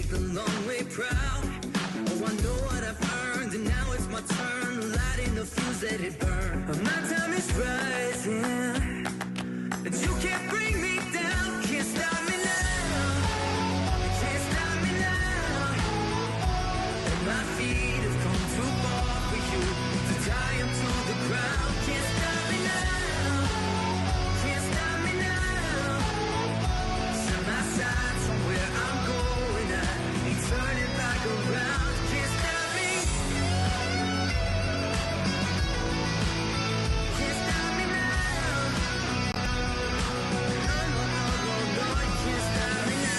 take the long way proud. Oh, I know what I've earned, and now it's my turn. Lighting the fuse, let it burn. My time is rising, and you can't bring me down. Can't stop me now. Can't stop me now. And my feet have come too far for you to tie them to the ground. Can't stop me now. Can't stop me now. Set my sights on where I'm going. I ain't turning back around. Can't stop me. Can't stop me now. No, no, no, no, no, you can't stop me now.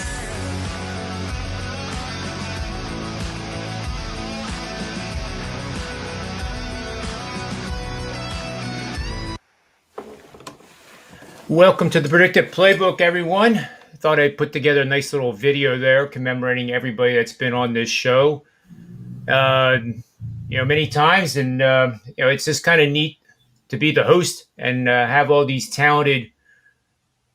Welcome to the Predictive Playbook, everyone. I thought I'd put together a nice little video there commemorating everybody that's been on this show, many times. And, it's just kind of neat to be the host and have all these talented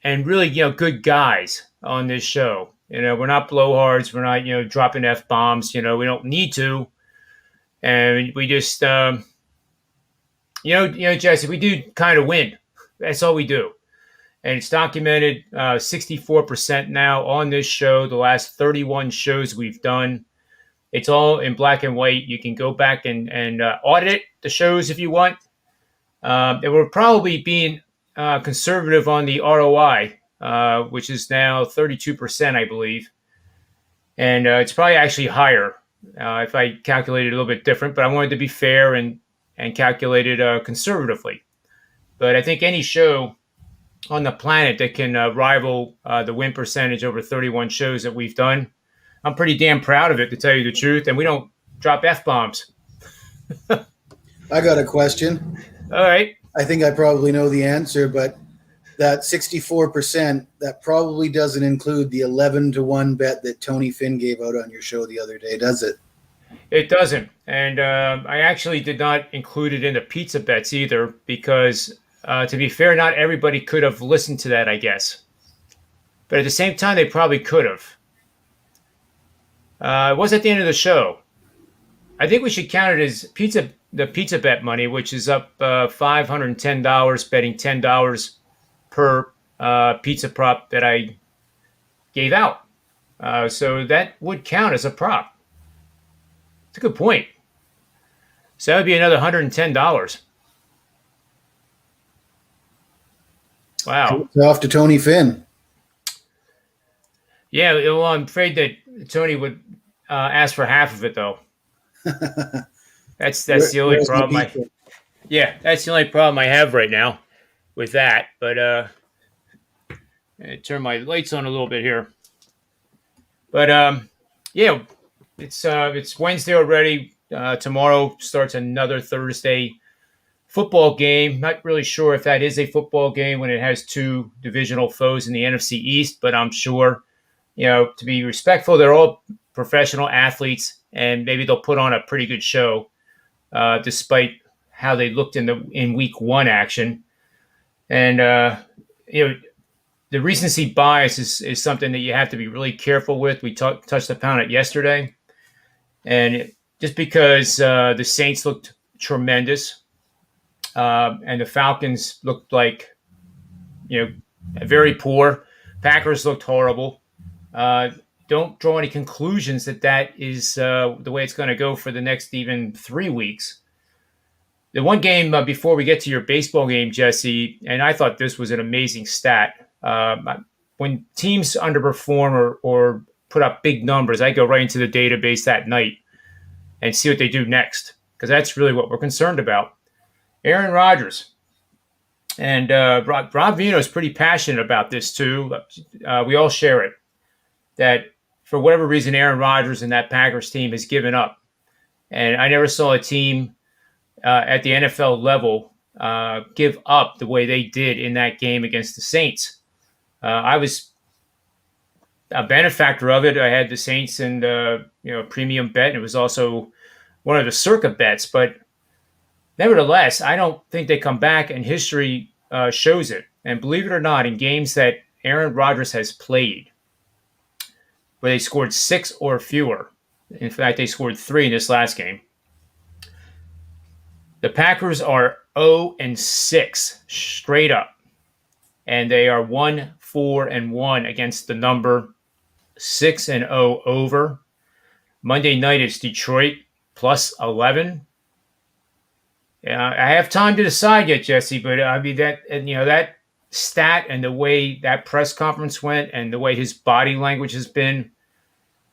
and really, good guys on this show. We're not blowhards. We're not, dropping F-bombs. We don't need to. And we just, Jesse, we do kind of win. That's all we do. And it's documented 64% now on this show, the last 31 shows we've done. It's all in black and white. You can go back and audit the shows if you want. And we're probably being conservative on the ROI, which is now 32%, I believe. And it's probably actually higher if I calculated a little bit different. But I wanted to be fair and calculate it conservatively. But I think any show on the planet that can rival the win percentage over 31 shows that we've done, I'm pretty damn proud of it, to tell you the truth. And we don't drop F-bombs. I got a question. All right. I think I probably know the answer, but that 64%, that probably doesn't include the 11-1 bet that Tony Finn gave out on your show the other day, does it? It doesn't. And I actually did not include it in the pizza bets either, because to be fair, not everybody could have listened to that, I guess. But at the same time, they probably could have. It was at the end of the show. I think we should count it as the pizza bet money, which is up $510, betting $10 per pizza prop that I gave out. So that would count as a prop. It's a good point. So that would be another $110. Wow. It's off to Tony Finn. Yeah, well, I'm afraid that Tony would ask for half of it, though. That's the only problem. That's the only problem I have right now with that. But turn my lights on a little bit here. But it's Wednesday already. Tomorrow starts another Thursday football game. Not really sure if that is a football game when it has two divisional foes in the NFC East, but I'm sure, to be respectful, they're all professional athletes, and maybe they'll put on a pretty good show, despite how they looked in week one action. And, the recency bias is something that you have to be really careful with. We touched upon it yesterday. And just because the Saints looked tremendous, and the Falcons looked like, very poor. Packers looked horrible. Don't draw any conclusions that is the way it's going to go for the next even 3 weeks. The one game before we get to your baseball game, Jesse, and I thought this was an amazing stat. When teams underperform or put up big numbers, I go right into the database that night and see what they do next, because that's really what we're concerned about. Aaron Rodgers. And Rob Veno is pretty passionate about this too. We all share it. That for whatever reason, Aaron Rodgers and that Packers team has given up. And I never saw a team at the NFL level give up the way they did in that game against the Saints. I was a benefactor of it. I had the Saints and a premium bet, and it was also one of the circa bets. But nevertheless, I don't think they come back, and history shows it. And believe it or not, in games that Aaron Rodgers has played, where they scored 6 or fewer. In fact, they scored 3 in this last game. The Packers are 0-6 straight up, and they are 1-4-1 against the number, 6-0 over. Monday night is Detroit plus 11. I have time to decide yet, Jesse, but I mean that stat and the way that press conference went and the way his body language has been,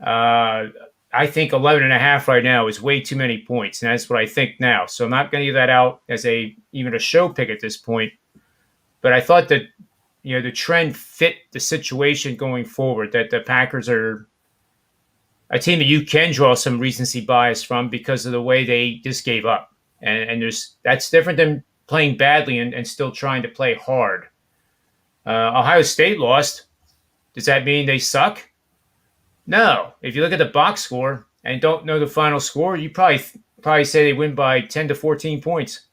I think 11.5 right now is way too many points, and that's what I think now. So I'm not going to give that out as even a show pick at this point. But I thought that the trend fit the situation going forward. That the Packers are a team that you can draw some recency bias from because of the way they just gave up, and that's different than playing badly and still trying to play hard. Ohio State lost. Does that mean they suck? No. If you look at the box score and don't know the final score, you probably say they win by 10 to 14 points.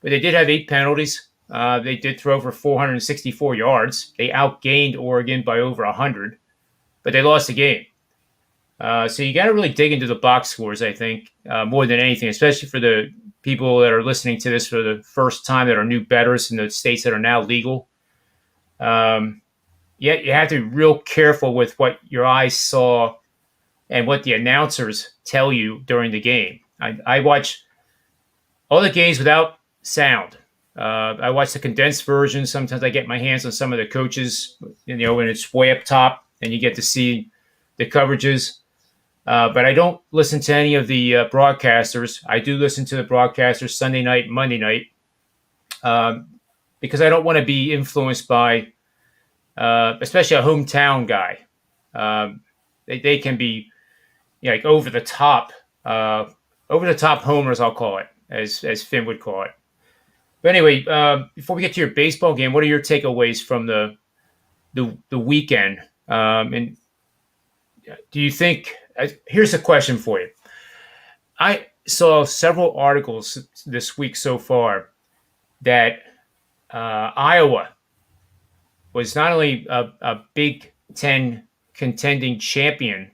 But they did have 8 penalties. They did throw for 464 yards. They outgained Oregon by over 100, but they lost the game. So you got to really dig into the box scores, I think, more than anything, especially for the people that are listening to this for the first time that are new bettors in the states that are now legal. Yet you have to be real careful with what your eyes saw and what the announcers tell you during the game. I watch all the games without sound. I watch the condensed version. Sometimes I get my hands on some of the coaches, when it's way up top and you get to see the coverages. But I don't listen to any of the broadcasters. I do listen to the broadcasters Sunday night, Monday night, because I don't want to be influenced by, especially a hometown guy. They can be like over the top homers, I'll call it, as Finn would call it. But anyway, before we get to your baseball game, what are your takeaways from the weekend? And do you think? Here's a question for you. I saw several articles this week so far that Iowa was not only a Big Ten contending champion,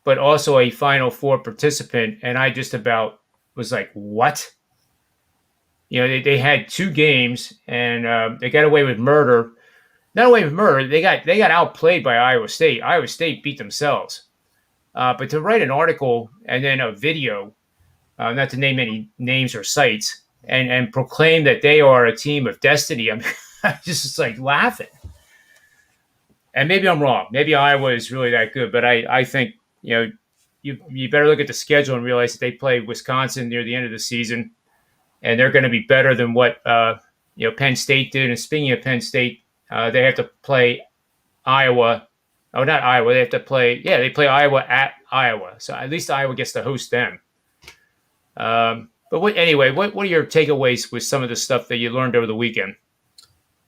but also a Final Four participant. And I just about was like, what? They had 2 games and they got away with murder. Not away with murder, they got outplayed by Iowa State. Iowa State beat themselves. But to write an article and then a video, not to name any names or sites, and proclaim that they are a team of destiny, I just like laughing. And maybe I'm wrong. Maybe Iowa is really that good, but I think you better look at the schedule and realize that they play Wisconsin near the end of the season, and they're going to be better than what Penn State did. And speaking of Penn State, they have to play Iowa. Oh, not Iowa. They have to play. Yeah, they play Iowa at Iowa. So at least Iowa gets to host them. But what are your takeaways with some of the stuff that you learned over the weekend?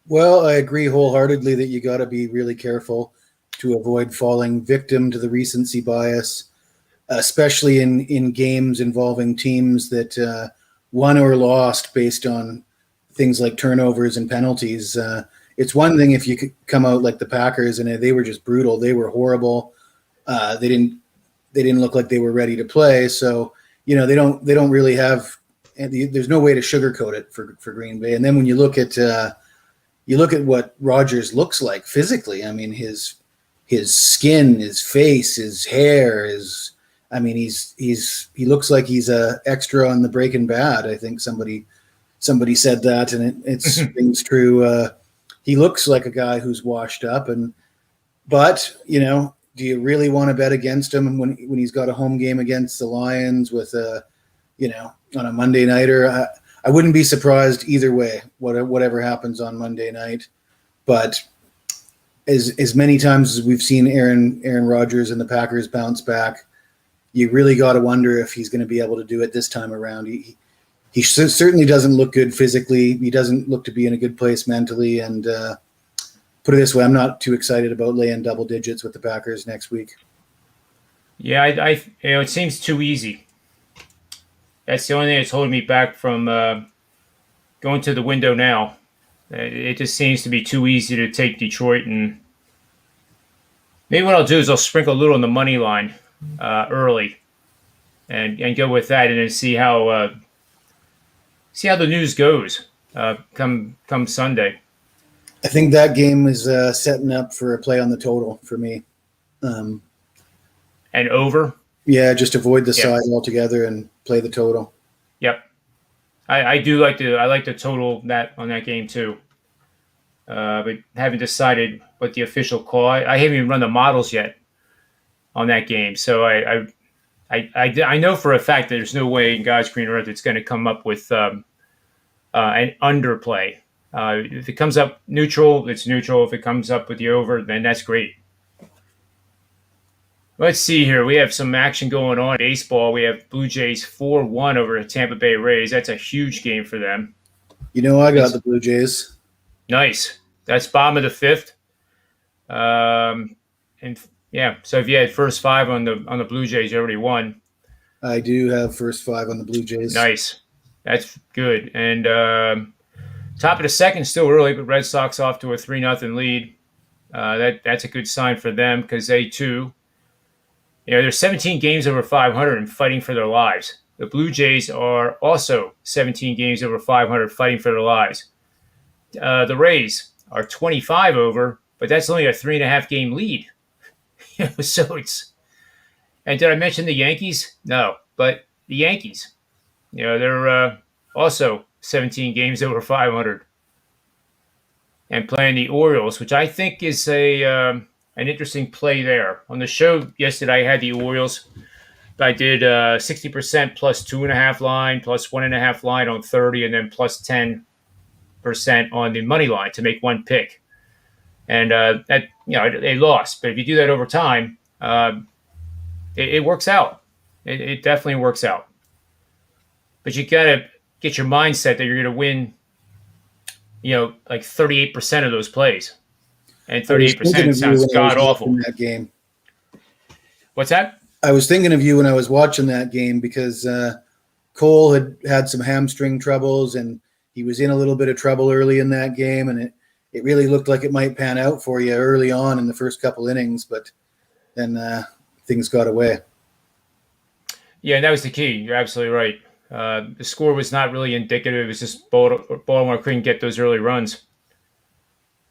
Well, I agree wholeheartedly that you got to be really careful to avoid falling victim to the recency bias, especially in games involving teams that won or lost based on things like turnovers and penalties. It's one thing if you could come out like the Packers and they were just brutal. They were horrible. They didn't look like they were ready to play. So, they don't really have, there's no way to sugarcoat it for Green Bay. And then when you look at what Rodgers looks like physically, I mean, his skin, his face, his hair, he looks like he's a extra on the Breaking Bad. I think somebody said that, and it's rings true. He looks like a guy who's washed up, but do you really want to bet against him when he's got a home game against the Lions with on a Monday nighter? I wouldn't be surprised either way, whatever happens on Monday night. But as many times as we've seen Aaron Rodgers and the Packers bounce back, you really got to wonder if he's going to be able to do it this time around. He certainly doesn't look good physically. He doesn't look to be in a good place mentally. And put it this way, I'm not too excited about laying double digits with the Packers next week. Yeah, it seems too easy. That's the only thing that's holding me back from going to the window now. It just seems to be too easy to take Detroit and Maybe what I'll do is I'll sprinkle a little on the money line early, and go with that, and then see how the news goes come Sunday. I think that game is setting up for a play on the total for me. And over. Yeah, just avoid the side altogether and play the total. Yep, I do like the total on that game too. But haven't decided what the official call. I haven't even run the models yet on that game, so I know for a fact that there's no way in God's green earth it's going to come up with an underplay. If it comes up neutral, it's neutral. If it comes up with the over, then that's great. Let's see here. We have some action going on. Baseball, we have Blue Jays 4-1 over the Tampa Bay Rays. That's a huge game for them. I got the Blue Jays. Nice. That's bottom of the fifth. And yeah, so if you had first five on the Blue Jays, you already won. I do have first five on the Blue Jays. Nice. That's good. And top of the second, still early, but Red Sox off to a 3-0 lead. That's a good sign for them because they too, there's 17 games over 500 and fighting for their lives. The Blue Jays are also 17 games over 500 fighting for their lives. The Rays are 25 over, but that's only a 3.5 game lead. So it's. And did I mention the Yankees? No, but the Yankees, they're also 17 games over 500 and playing the Orioles, which I think is an interesting play there. On the show yesterday, I had the Orioles. I did 60% plus 2.5 line, plus 1.5 line on 30, and then plus 10% on the money line to make one pick. And they lost. But if you do that over time, it works out. It definitely works out. But you got to get your mindset that you're going to win, like 38% of those plays. And 38% sounds god-awful. That game. What's that? I was thinking of you when I was watching that game because Cole had some hamstring troubles and he was in a little bit of trouble early in that game, and it really looked like it might pan out for you early on in the first couple innings, but then things got away. Yeah, that was the key. You're absolutely right. The score was not really indicative. It was just Baltimore couldn't get those early runs.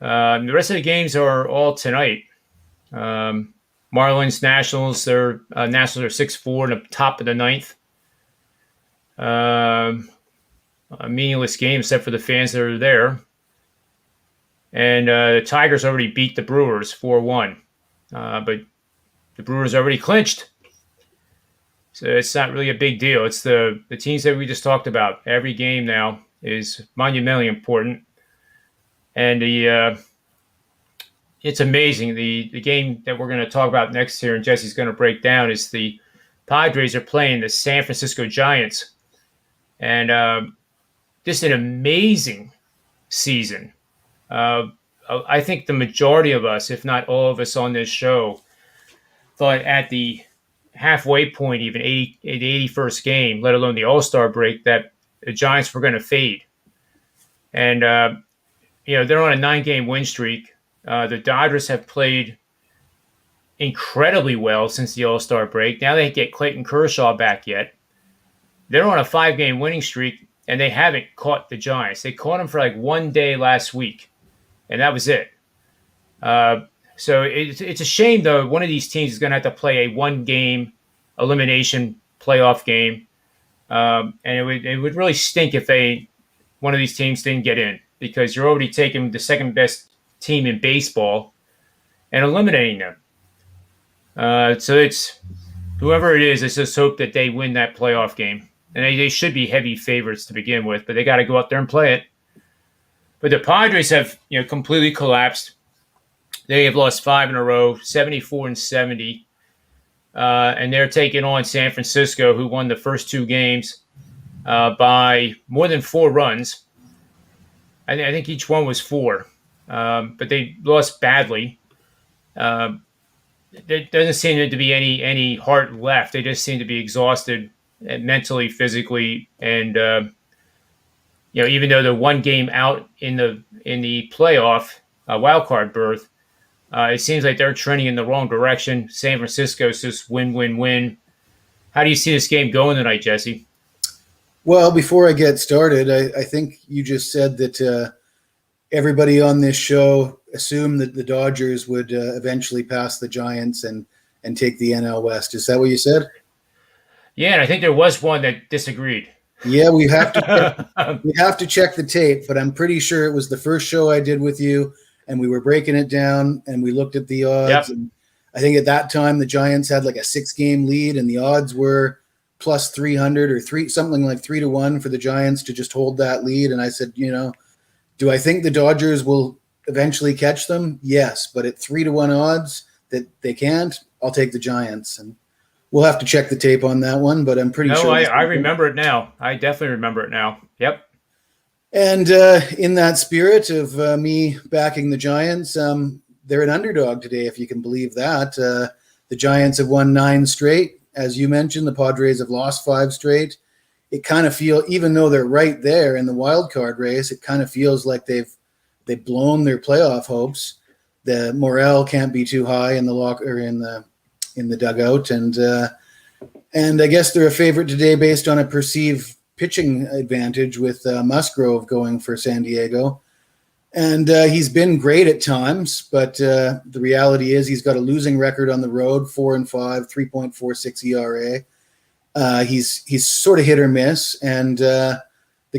The rest of the games are all tonight. Marlins, Nationals, Nationals are 6-4 in the top of the ninth. A meaningless game except for the fans that are there. And the Tigers already beat the Brewers 4-1. But the Brewers already clinched. So it's not really a big deal. It's the teams that we just talked about. Every game now is monumentally important. And it's amazing. The game that we're going to talk about next here, and Jesse's going to break down, is the Padres are playing the San Francisco Giants. And just an amazing season. I think the majority of us, if not all of us on this show, thought at the halfway point, even the 81st game, let alone the All-Star break, that the Giants were going to fade. And, they're on a 9-game win streak. The Dodgers have played incredibly well since the All-Star break. Now they get Clayton Kershaw back yet. They're on a 5-game winning streak, and they haven't caught the Giants. They caught them for like one day last week, and that was it. So it's a shame, though. One of these teams is going to have to play a 1-game elimination playoff game, and it would really stink if one of these teams didn't get in, because you're already taking the second best team in baseball and eliminating them. So it's whoever it is, let's just hope that they win that playoff game. And they should be heavy favorites to begin with, but they got to go out there and play it. But the Padres have completely collapsed. They have lost 5 in a row, 74-70. And they're taking on San Francisco, who won the first 2 games by more than 4 runs. I think each one was 4. But they lost badly. There doesn't seem to be any heart left. They just seem to be exhausted mentally, physically, and even though they're 1 game out in the playoff wild card berth, It seems like they're trending in the wrong direction. San Francisco's just win-win-win. How do you see this game going tonight, Jesse? Well, before I get started, I think you just said that everybody on this show assumed that the Dodgers would eventually pass the Giants and take the NL West. Is that what you said? Yeah, and I think there was one that disagreed. Yeah, we have to check the tape, but I'm pretty sure it was the first show I did with you, and we were breaking it down, and we looked at the odds. Yep. And I think at that time the Giants had like a 6-game lead, and the odds were plus 300 or something like 3-1 for the Giants to just hold that lead. And I said, do I think the Dodgers will eventually catch them? Yes, but at 3-1 odds that they can't, I'll take the Giants. And we'll have to check the tape on that one, but I'm pretty sure. No, I remember it now. I definitely remember it now. Yep. And in that spirit of me backing the Giants, they're an underdog today, if you can believe that. The Giants have won 9 straight. As you mentioned, the Padres have lost 5 straight. It kind of feels, even though they're right there in the wild card race, it kind of feels like they've blown their playoff hopes. The morale can't be too high in the locker in the dugout, and I guess they're a favorite today based on a perceived pitching advantage with Musgrove going for San Diego. And he's been great at times, but the reality is he's got a losing record on the road, 4-5, 3.46 ERA. He's sort of hit or miss. And the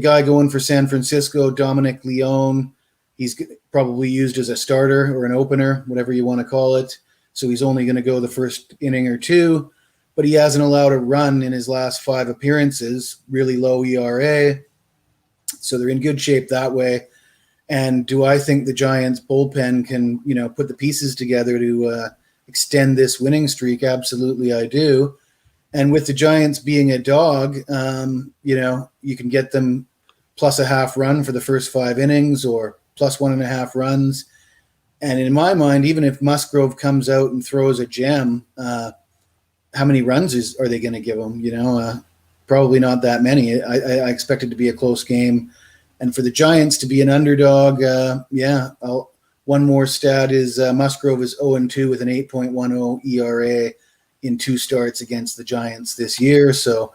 guy going for San Francisco, Dominic Leone, he's probably used as a starter or an opener, whatever you want to call it. So he's only going to go the first inning or two, but he hasn't allowed a run in his last 5 appearances, really low ERA. So they're in good shape that way. And do I think the Giants bullpen can, put the pieces together to extend this winning streak? Absolutely, I do. And with the Giants being a dog, you can get them plus a half run for the first 5 innings or plus 1.5 runs. And in my mind, even if Musgrove comes out and throws a gem, how many runs are they going to give him? Probably not that many. I expect it to be a close game. And for the Giants to be an underdog, one more stat is Musgrove is 0-2 with an 8.10 ERA in 2 starts against the Giants this year. So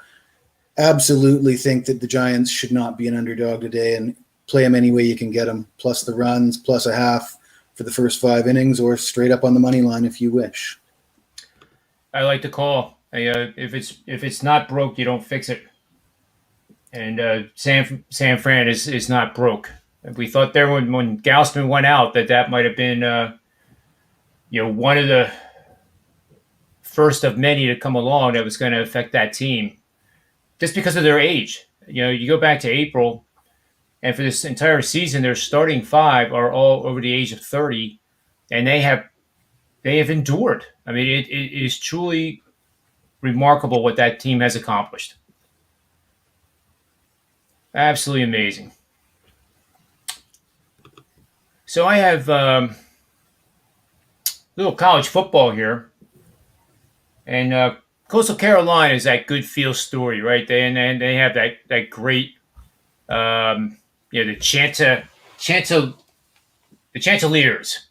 absolutely think that the Giants should not be an underdog today, and play them any way you can get them, plus the runs, plus a half for the first 5 innings, or straight up on the money line if you wish. I like the call. If it's not broke, you don't fix it. And San Fran is not broke. We thought there when Gausman went out that might have been one of the first of many to come along that was going to affect that team, just because of their age. You go back to April, and for this entire season, their starting 5 are all over the age of 30, and they have endured. I mean, it is truly remarkable what that team has accomplished. Absolutely amazing. So I have little college football here, and Coastal Carolina is that good feel story, right? They have that great, the Chanticleers,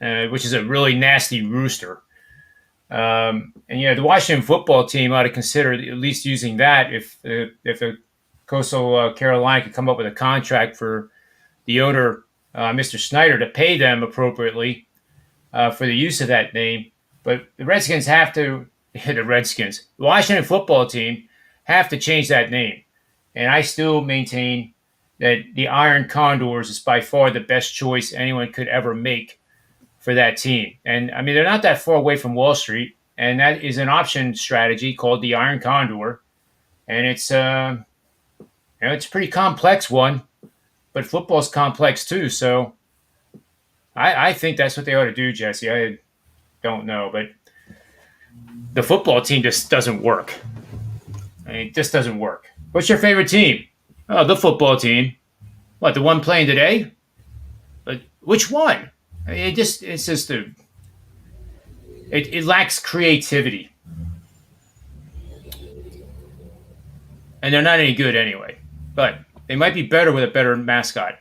which is a really nasty rooster. And the Washington football team ought to consider at least using that if a Coastal Carolina could come up with a contract for the owner, Mr. Snyder, to pay them appropriately for the use of that name. But the Redskins the Washington football team have to change that name. And I still maintain that the Iron Condors is by far the best choice anyone could ever make for that team. And I mean, they're not that far away from Wall Street, and that is an option strategy called the Iron Condor. And it's it's a pretty complex one, but football's complex too. So I think that's what they ought to do, Jesse. I don't know, but the football team just doesn't work. I mean, it just doesn't work. What's your favorite team? Oh, the football team. What, the one playing today? But which one? I mean, it lacks creativity. And they're not any good anyway. But they might be better with a better mascot.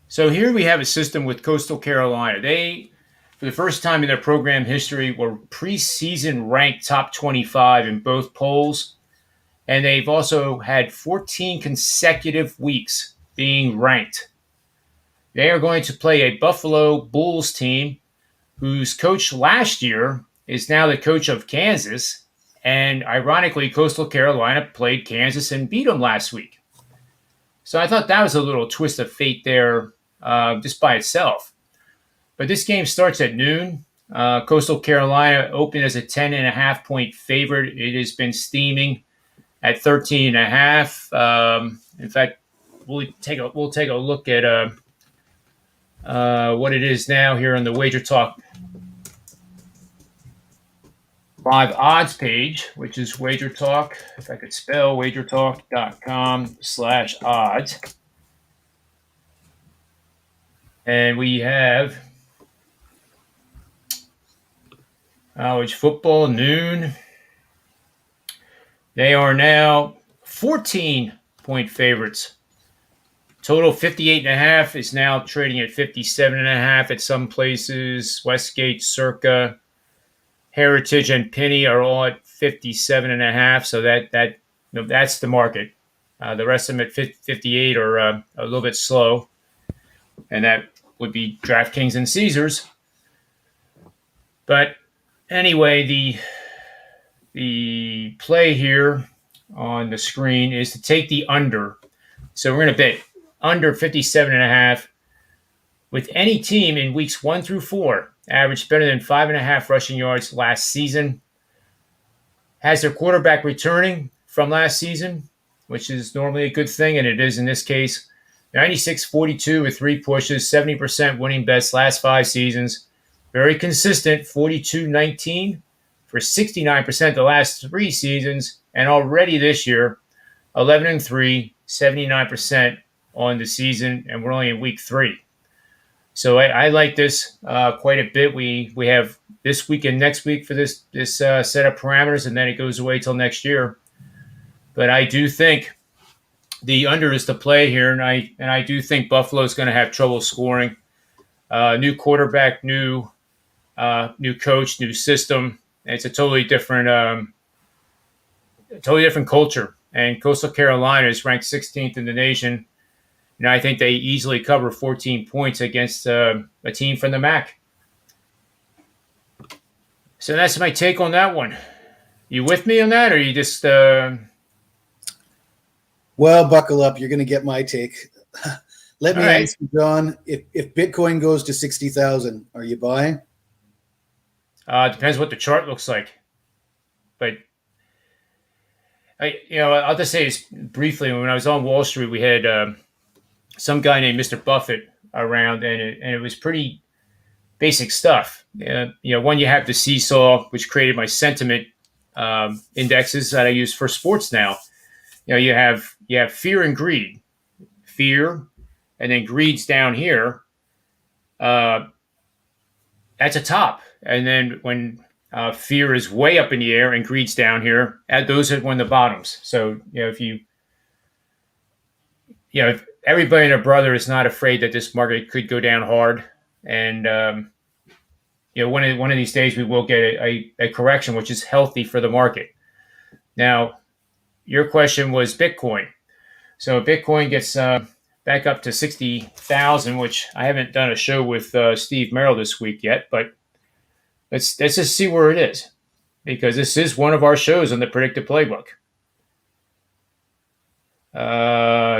So here we have a system with Coastal Carolina. They for the first time in their program history, were preseason ranked top 25 in both polls. And they've also had 14 consecutive weeks being ranked. They are going to play a Buffalo Bulls team whose coach last year is now the coach of Kansas. And ironically, Coastal Carolina played Kansas and beat them last week. So I thought that was a little twist of fate there just by itself. But this game starts at noon. Coastal Carolina opened as a 10.5-point favorite. It has been steaming at 13.5. In fact, we'll take a look at what it is now here on the WagerTalk live odds page, which is WagerTalk. If I could spell, wagertalk.com/odds. And we have college football noon. They are now 14-point favorites. Total 58.5 is now trading at 57.5 at some places. Westgate, Circa, Heritage, and Penny are all at 57.5. So that's the market. The rest of them at 58 are a little bit slow, and that would be DraftKings and Caesars. But anyway, the play here on the screen is to take the under. So we're going to bet under 57.5 with any team in weeks 1 through 4 averaged better than 5.5 rushing yards last season, has their quarterback returning from last season, which is normally a good thing, and it is in this case. 96-42 with 3 pushes, 70% winning bets last 5 seasons. Very consistent, 42-19 for 69% the last 3 seasons, and already this year, 11-3, 79% on the season, and we're only in week 3. So I like this quite a bit. We have this week and next week for this set of parameters, and then it goes away till next year. But I do think the under is the play here, and I do think Buffalo's going to have trouble scoring. New quarterback, new coach, new system. It's a totally different culture. And Coastal Carolina is ranked 16th in the nation. And I think they easily cover 14 points against a team from the MAC. So that's my take on that one. You with me on that, or you just... Well, buckle up. You're going to get my take. Let me ask you, John, if Bitcoin goes to 60,000, are you buying? Depends what the chart looks like. But I'll just say this briefly. When I was on Wall Street, we had some guy named Mr. Buffett around, and it was pretty basic stuff. One, you have the seesaw, which created my sentiment indexes that I use for sports now. You have fear and greed. Fear, and then greed's down here. That's a top. And then when fear is way up in the air and greed's down here, those are one of the bottoms. So, if everybody and their brother is not afraid that this market could go down hard. And, one of these days we will get a correction, which is healthy for the market. Now, your question was Bitcoin. So Bitcoin gets back up to 60,000, which I haven't done a show with Steve Merrill this week yet, but let's just see where it is, because this is one of our shows on the Predictive Playbook.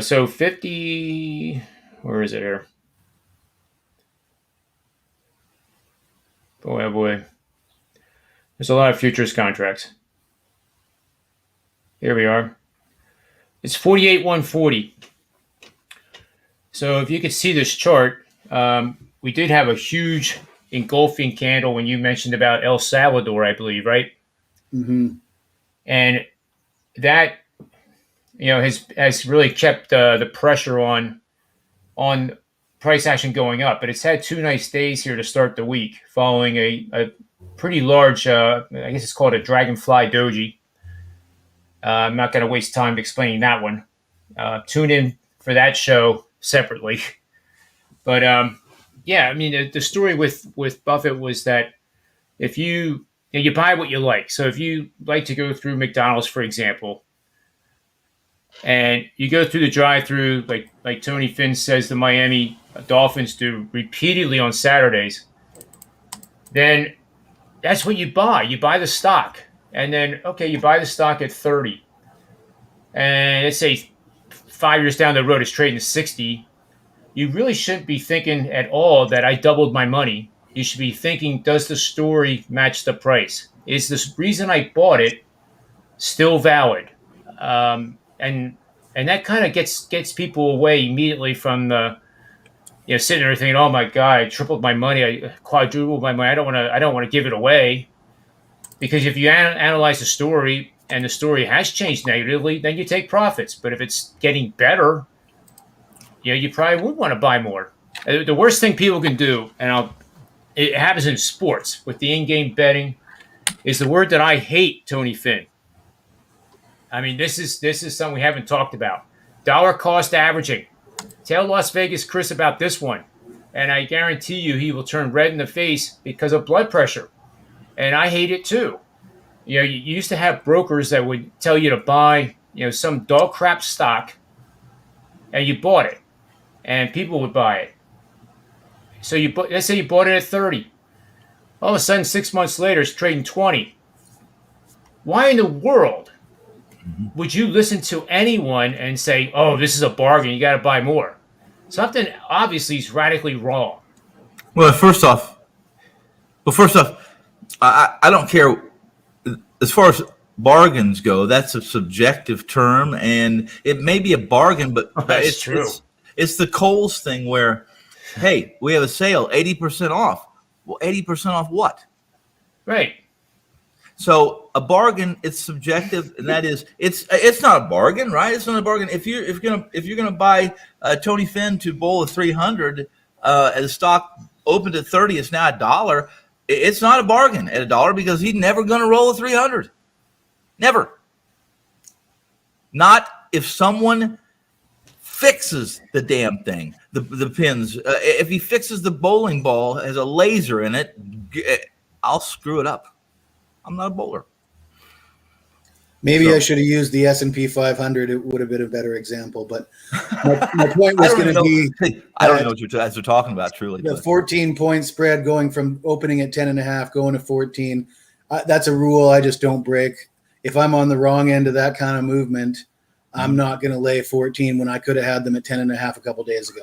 So 50, where is it here? Boy, oh boy. There's a lot of futures contracts. Here we are. It's 48,140. So if you could see this chart, we did have a huge engulfing candle when you mentioned about El Salvador, I believe, right? Mm-hmm. And that, has really kept the pressure on price action going up. But it's had 2 nice days here to start the week, following a pretty large, I guess it's called a dragonfly doji. I'm not going to waste time explaining that one. Tune in for that show separately. But yeah, I mean, the story with Buffett was that if you buy what you like. So if you like to go through McDonald's, for example, and you go through the drive-through, like Tony Finn says the Miami Dolphins do repeatedly on Saturdays, then that's what you buy. You buy the stock, and then okay, you buy the stock at 30, and let's say 5 years down the road it's trading at 60. You really shouldn't be thinking at all that I doubled my money. You should be thinking, does the story match the price? Is the reason I bought it still valid? And that kind of gets people away immediately from the sitting there thinking, oh my god, I tripled my money, I quadrupled my money. I don't want to give it away, because if you analyze the story and the story has changed negatively, then you take profits. But if it's getting better, you probably would want to buy more. The worst thing people can do, and it happens in sports with the in-game betting, is the word that I hate, Tony Finn. I mean, this is something we haven't talked about. Dollar cost averaging. Tell Las Vegas Chris about this one, and I guarantee you he will turn red in the face because of blood pressure. And I hate it too. You used to have brokers that would tell you to buy, some dog crap stock, and you bought it, and people would buy it. So let's say you bought it at 30. All of a sudden, 6 months later, it's trading 20. Why in the world would you listen to anyone and say, oh, this is a bargain, you got to buy more? Something obviously is radically wrong. Well, first off, I don't care. As far as bargains go, that's a subjective term, and it may be a bargain, but it's true. It's the Kohl's thing where, hey, we have a sale, 80% off. Well, 80% off what? Right. So a bargain, it's subjective, and that is, it's not a bargain, right? It's not a bargain. If you're gonna buy Tony Finn to bowl a 300, and the stock opened at 30, it's now $1. It's not a bargain at $1 because he's never gonna roll a 300. Never. Not if someone fixes the damn thing, the pins. If he fixes the bowling ball, has a laser in it, I'll screw it up. I'm not a bowler. Maybe I should have used the S&P 500. It would have been a better example. But my point was going to be, I don't know what you guys are talking about, truly. The 14-point spread going from opening at 10.5, going to 14. That's a rule I just don't break. If I'm on the wrong end of that kind of movement, I'm not going to lay 14 when I could have had them at 10.5 a couple days ago.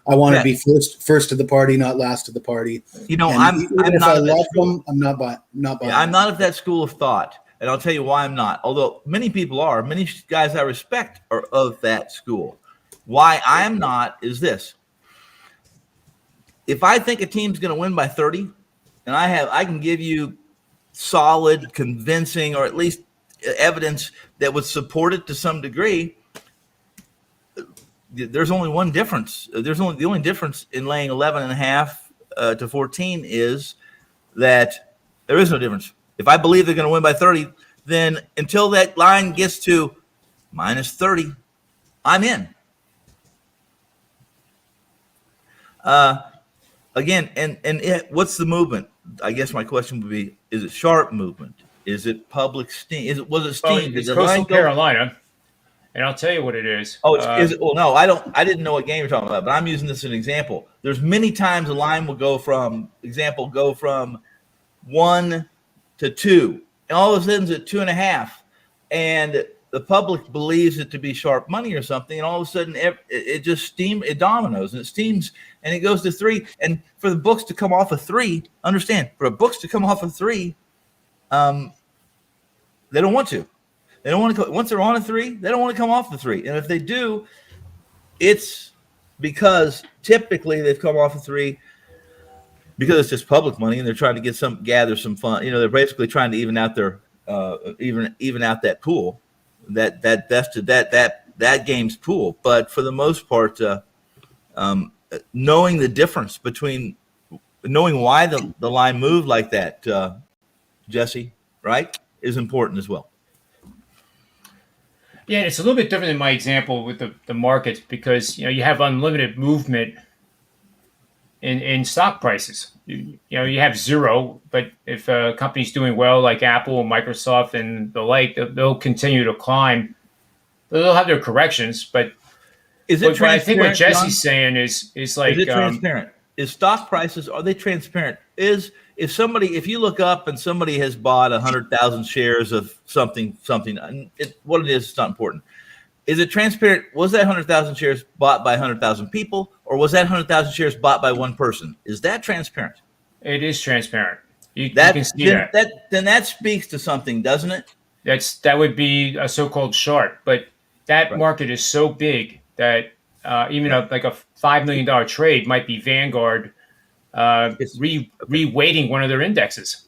I want to be first to the party, not last to the party. I'm not of that school of thought, and I'll tell you why I'm not. Although many people are, many guys I respect are of that school. Why I'm not is this: if I think a team's going to win by 30, and I can give you solid, convincing, or at least evidence that would support it to some degree. There's only one difference. The only difference in laying 11.5 to 14 is that there is no difference. If I believe they're going to win by 30, then until that line gets to minus 30, I'm in. Again, what's the movement? I guess my question would be: is it sharp movement? Is it public steam? Was it steam? It's Coastal Carolina. And I'll tell you what it is. Oh, is it? Well, no, I don't. I didn't know what game you're talking about, but I'm using this as an example. There's many times a line will go from 1 to 2, and all of a sudden it's at 2.5, and the public believes it to be sharp money or something, and all of a sudden it dominoes and it steams and it goes to 3. And for the books to come off a 3, understand, for the books to come off a 3, they don't want to. They don't want to. Once they're on a 3, they don't want to come off the 3. And if they do, it's because typically they've come off a 3 because it's just public money, and they're trying to gather some fun. They're basically trying to even out their even out that pool, that game's pool. But for the most part, knowing the difference between knowing why the line moved like that, Jesse, right, is important as well. Yeah, it's a little bit different than my example with the markets because you have unlimited movement in stock prices. You have zero, but if a company's doing well, like Apple, Microsoft, and the like, they'll continue to climb. They'll have their corrections, but Is it I think what transparent, Jesse's John? saying is like, Is it transparent? Is stock prices, are they transparent? If you look up and somebody has bought 100,000 shares of something, what it is, it's not important. Is it transparent? Was that 100,000 shares bought by 100,000 people, or was that 100,000 shares bought by one person? Is that transparent? It is transparent. You can see that. Then that speaks to something, doesn't it? That would be a so-called short, but that Right. market is so big that even like a $5 million trade might be Vanguard re-weighting one of their indexes.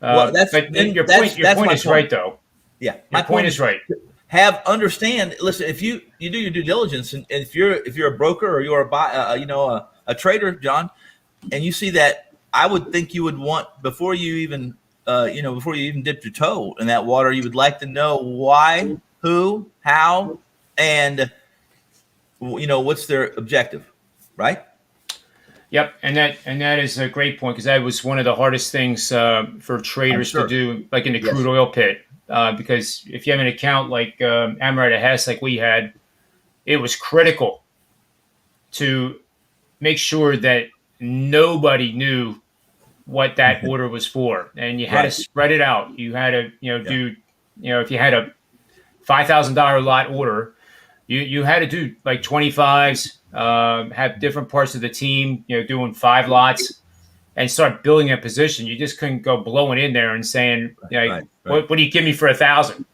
Well, your point is right, though. Yeah, My point is right. Listen, if you do your due diligence, and if you're a broker or you're a trader, John, and you see that, I would think you would want, before you even dipped your toe in that water, you would like to know why, who, how, and what's their objective, right? Yep, and that is a great point, because that was one of the hardest things for traders to do, like in the crude oil pit. Because if you have an account like Amaretta Hess, like we had, it was critical to make sure that nobody knew what that order was for, and you had to spread it out. You had to, do, if you had a $5,000 lot order, you had to do like 25s, have different parts of the team, doing 5 lots, and start building a position. You just couldn't go blowing in there and saying, What do you give me for 1,000?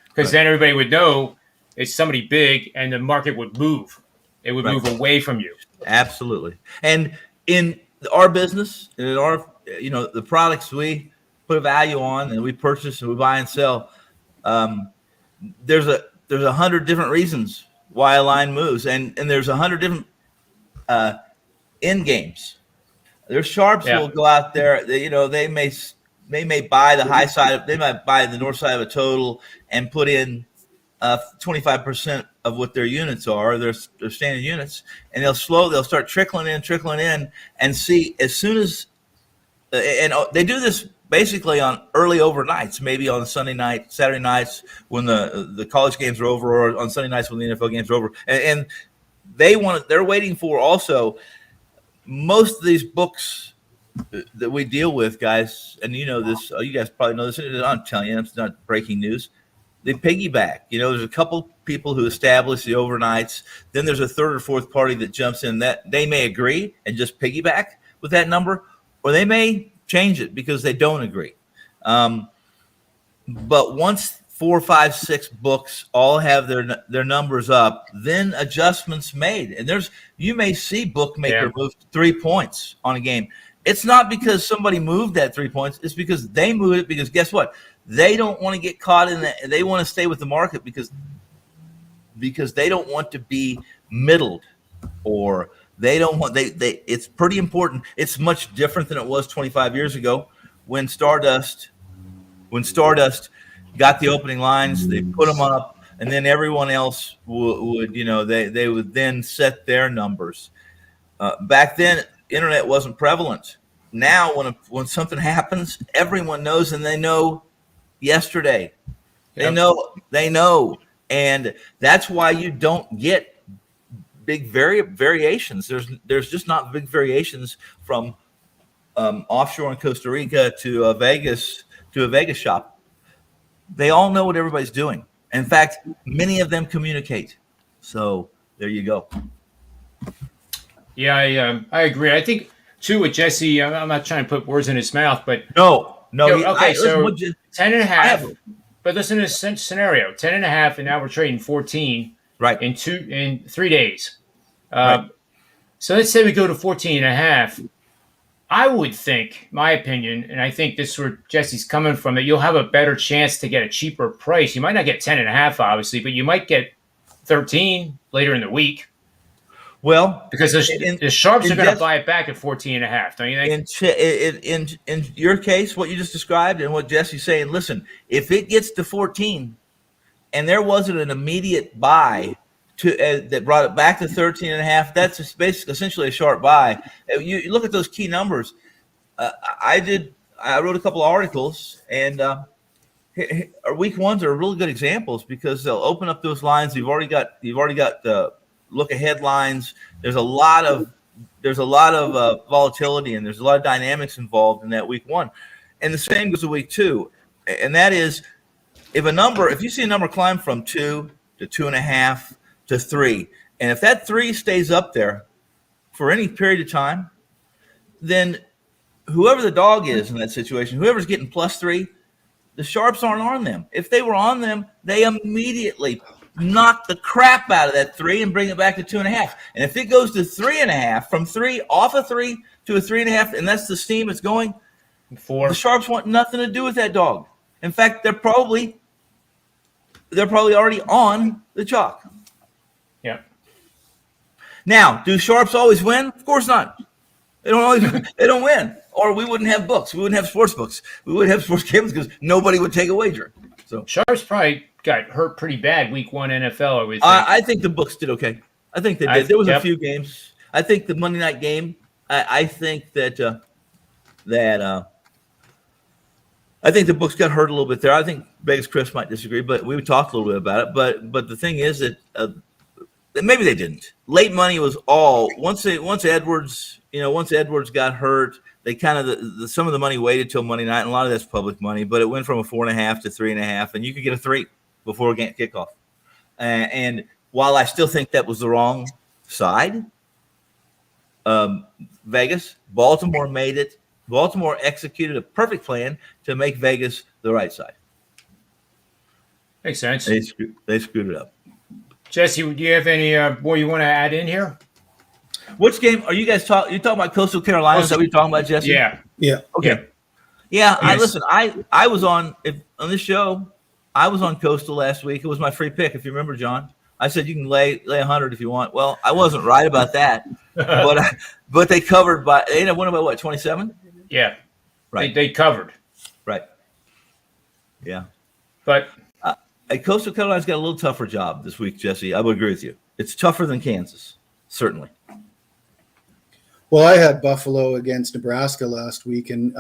Because then everybody would know it's somebody big, and the market would move. It would move away from you. Absolutely. And in our business, in our, the products we put a value on and we purchase and we buy and sell, there's 100 different reasons why a line moves, and there's 100 different end games. There's sharps who will go out there. They may buy the high side. They might buy the north side of a total and put in 25% of what their units are, their standard units, and they'll start trickling in, and see as soon as, and they do this basically on early overnights, maybe on Sunday night, Saturday nights when the college games are over, or on Sunday nights when the NFL games are over, and they're waiting for also. Most of these books that we deal with, guys, and you guys probably know this. I'm telling you, it's not breaking news. They piggyback. There's a couple people who establish the overnights. Then there's a third or fourth party that jumps in. That they may agree and just piggyback with that number, or they may change it because they don't agree. But once 4, 5, 6 books all have their numbers up, then adjustments made. And you may see bookmaker move 3 points on a game. It's not because somebody moved that 3 points. It's because they moved it, because guess what? They don't want to get caught in that. They want to stay with the market because they don't want to be middled, or they don't want it's pretty important. It's much different than it was 25 years ago when Stardust got the opening lines, they put them up, and then everyone else would they would then set their numbers. Back then, internet wasn't prevalent. Now, when something happens, everyone knows, and they know yesterday. They know, and that's why you don't get big variations. There's just not big variations from offshore in Costa Rica to Vegas to a Vegas shop. They all know what everybody's doing. In fact, many of them communicate. So there you go. Yeah, I agree. I think too with Jesse. I'm not trying to put words in his mouth, but no. So 10.5. But listen to this scenario: 10.5, and now we're trading 14. Right. In 3 days. So let's say we go to 14.5. I would think, my opinion, and I think this is where Jesse's coming from, that you'll have a better chance to get a cheaper price. You might not get 10.5, obviously, but you might get 13 later in the week. Well, because the sharps are going to buy it back at 14.5, don't you think? In your case, what you just described and what Jesse's saying, listen, if it gets to 14 and there wasn't an immediate buy that brought it back to 13.5. That's just basically essentially a sharp buy. You look at those key numbers. I wrote a couple of articles, and our week ones are really good examples because they'll open up those lines. You've already got the look ahead lines. There's a lot of volatility, and there's a lot of dynamics involved in that week one. And the same goes to week two, and that is if you see a number climb from 2 to 2.5 to 3, and if that 3 stays up there for any period of time, then whoever the dog is in that situation, whoever's getting +3, the sharps aren't on them. If they were on them, they immediately knock the crap out of that 3 and bring it back to 2.5. And if it goes to 3.5, from 3 off of 3 to a 3.5, and that's the steam it's going, 4. the sharps want nothing to do with that dog. In fact, they're probably already on the chalk. Yeah. Now, do sharps always win? Of course not. They don't win. Or we wouldn't have books. We wouldn't have sports books. We wouldn't have sports games because nobody would take a wager. So Sharps probably got hurt pretty bad week one NFL. I would think. I think the books did okay. I think they did. There was a few games. I think the Monday night game. I think that I think the books got hurt a little bit there. I think Vegas Chris might disagree, but we talked a little bit about it. But the thing is that maybe they didn't. Late money was all once Edwards got hurt. They kind of some of the money waited till Monday night, and a lot of that's public money. But it went from a 4.5 to 3.5, and you could get a 3 before kickoff. And while I still think that was the wrong side, Vegas, Baltimore made it. Baltimore executed a perfect plan to make Vegas the right side. Makes sense. They screwed it up. Jesse, do you have any more you want to add in here? Which game are you guys talking? You talking about Coastal Carolina? Is that what you're talking about, Jesse? Yeah. Okay. Yeah. Yes. I was on this show. I was on Coastal last week. It was my free pick, if you remember, John. I said you can lay 100 if you want. Well, I wasn't right about that, but they covered they ended up winning by what, 27? Yeah. Right. They covered. Right. Yeah. But Coastal Carolina's got a little tougher job this week, Jesse. I would agree with you. It's tougher than Kansas, certainly. Well, I had Buffalo against Nebraska last week, and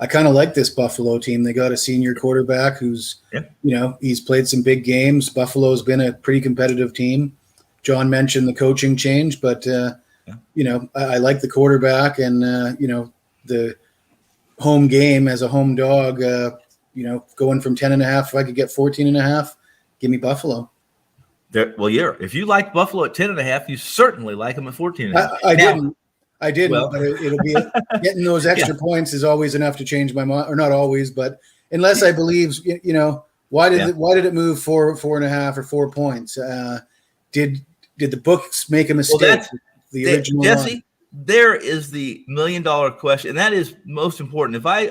I kind of like this Buffalo team. They got a senior quarterback who's, he's played some big games. Buffalo's been a pretty competitive team. John mentioned the coaching change, but, I like the quarterback and, the home game as a home dog, going from 10.5, if I could get 14.5, give me Buffalo. If you like Buffalo at 10.5, you certainly like them at 14.5. I didn't, but it'll be getting those extra points is always enough to change my mind, or not always, but unless I believe, why did it move 4.5 or 4 points? Did the books make a mistake? The original Jesse, line? There is the $1 million question, and that is most important. If I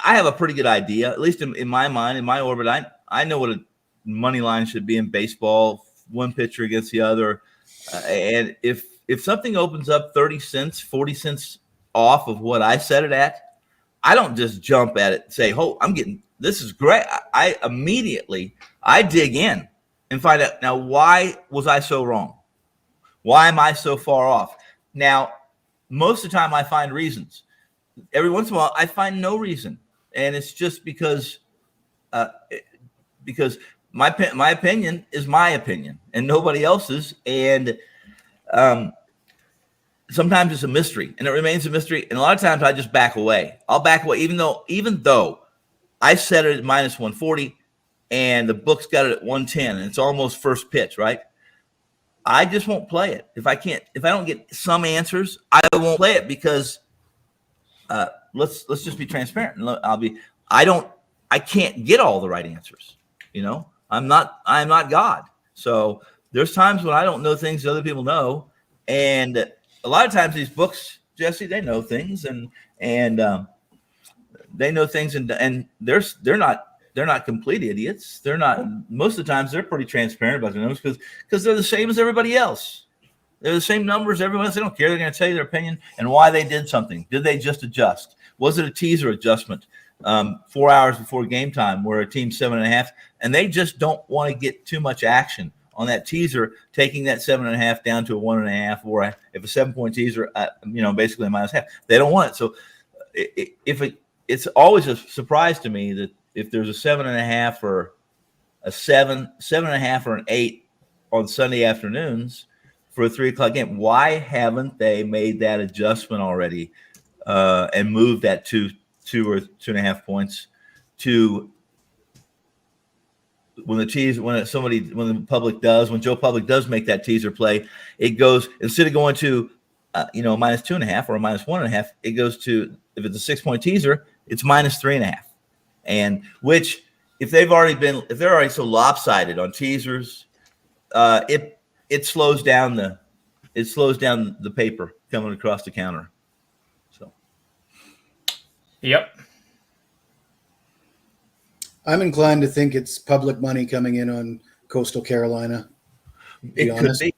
have a pretty good idea, at least in my mind, in my orbit, I know what a money line should be in baseball, one pitcher against the other, and if something opens up 30 cents, 40 cents off of what I set it at, I don't just jump at it and say, this is great. I immediately dig in and find out, now, why was I so wrong? Why am I so far off? Now, most of the time I find reasons. Every once in a while I find no reason. And it's just because my opinion is my opinion and nobody else's. And sometimes it's a mystery, and it remains a mystery. And a lot of times I just back away. I'll back away, even though I set it at -140, and the book's got it at 110, and it's almost first pitch, right? I just won't play it if I don't get some answers. I won't play it because let's just be transparent. I can't get all the right answers. I'm not God. So there's times when I don't know things that other people know. And a lot of times these books, Jesse, they know things and they know things and they're not complete idiots. They're not, most of the times they're pretty transparent about their numbers because they're the same as everybody else. They're the same numbers everyone else. They don't care. They're going to tell you their opinion and why they did something. Did they just adjust? Was it a teaser adjustment? 4 hours before game time, where a team's 7.5, and they just don't want to get too much action on that teaser, taking that 7.5 down to a 1.5, or if a 7-point teaser, basically a -half. They don't want it. So it's always a surprise to me that if there's a 7.5 or a 7.5 or an 8 on Sunday afternoons for a 3:00 game, why haven't they made that adjustment already and moved that 2 or 2.5 points to when Joe Public does make that teaser play, it goes, instead of going to -2.5 or a -1.5, it goes to, if it's a 6-point teaser, it's -3.5. And which, if they're already so lopsided on teasers, it slows down the paper coming across the counter. So, yep. I'm inclined to think it's public money coming in on Coastal Carolina. It could be.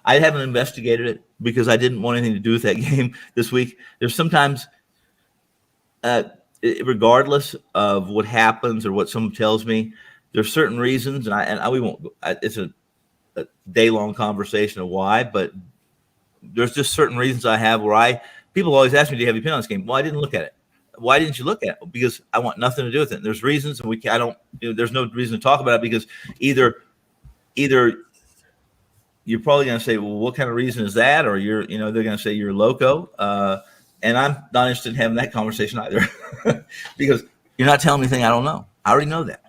I haven't investigated it because I didn't want anything to do with that game this week. There's sometimes, regardless of what happens or what someone tells me, there's certain reasons, and we won't. It's a day-long conversation of why, but there's just certain reasons I have where people always ask me, "Do you have your opinion on this game?" Well, I didn't look at it. Why didn't you look at it? Because I want nothing to do with it. There's reasons, and there's no reason to talk about it, because either you're probably going to say, well, what kind of reason is that? Or they're going to say you're loco. And I'm not interested in having that conversation either, because you're not telling me anything I don't know. I already know that.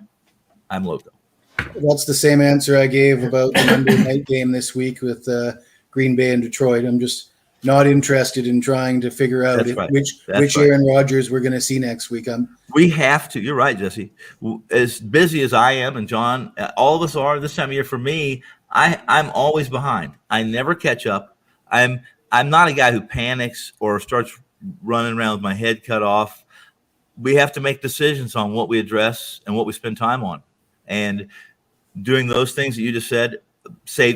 I'm loco. That's the same answer I gave about the Monday night game this week with Green Bay and Detroit. I'm just not interested in trying to figure out which Aaron Rodgers we're going to see next week. We have to. You're right, Jesse. As busy as I am, and John, all of us are this time of year. For me, I'm always behind. I never catch up. I'm not a guy who panics or starts running around with my head cut off. We have to make decisions on what we address and what we spend time on. And doing those things that you just said,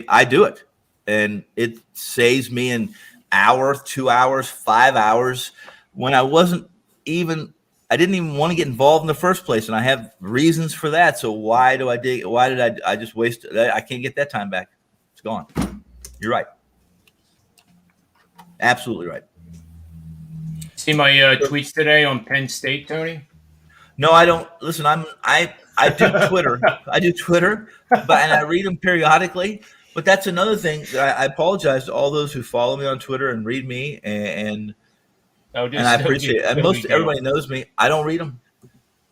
I do it. And it saves me an hour, 2 hours, 5 hours when I didn't even want to get involved in the first place. And I have reasons for that. So why did I just waste it? I can't get that time back. It's gone. You're right. Absolutely right. See my tweets today on Penn State, Tony? No, I don't. Listen, I do Twitter. I do Twitter, and I read them periodically. But that's another thing. I apologize to all those who follow me on Twitter and read me, and I appreciate it. And everybody knows me. I don't read them.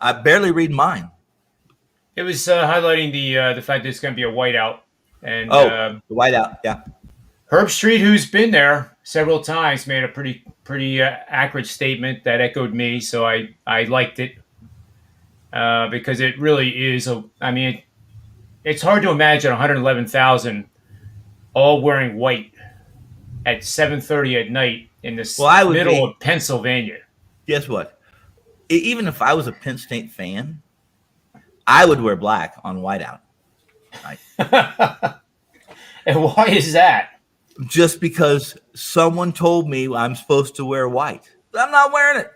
I barely read mine. It was highlighting the fact that it's going to be a whiteout. And the whiteout, yeah. Herb Street, who's been there several times, made a pretty accurate statement that echoed me. So I liked it because it really is it's hard to imagine 111,000 all wearing white at 7:30 at night in the middle of Pennsylvania. Guess what? Even if I was a Penn State fan, I would wear black on whiteout. And why is that? Just because someone told me I'm supposed to wear white. I'm not wearing it.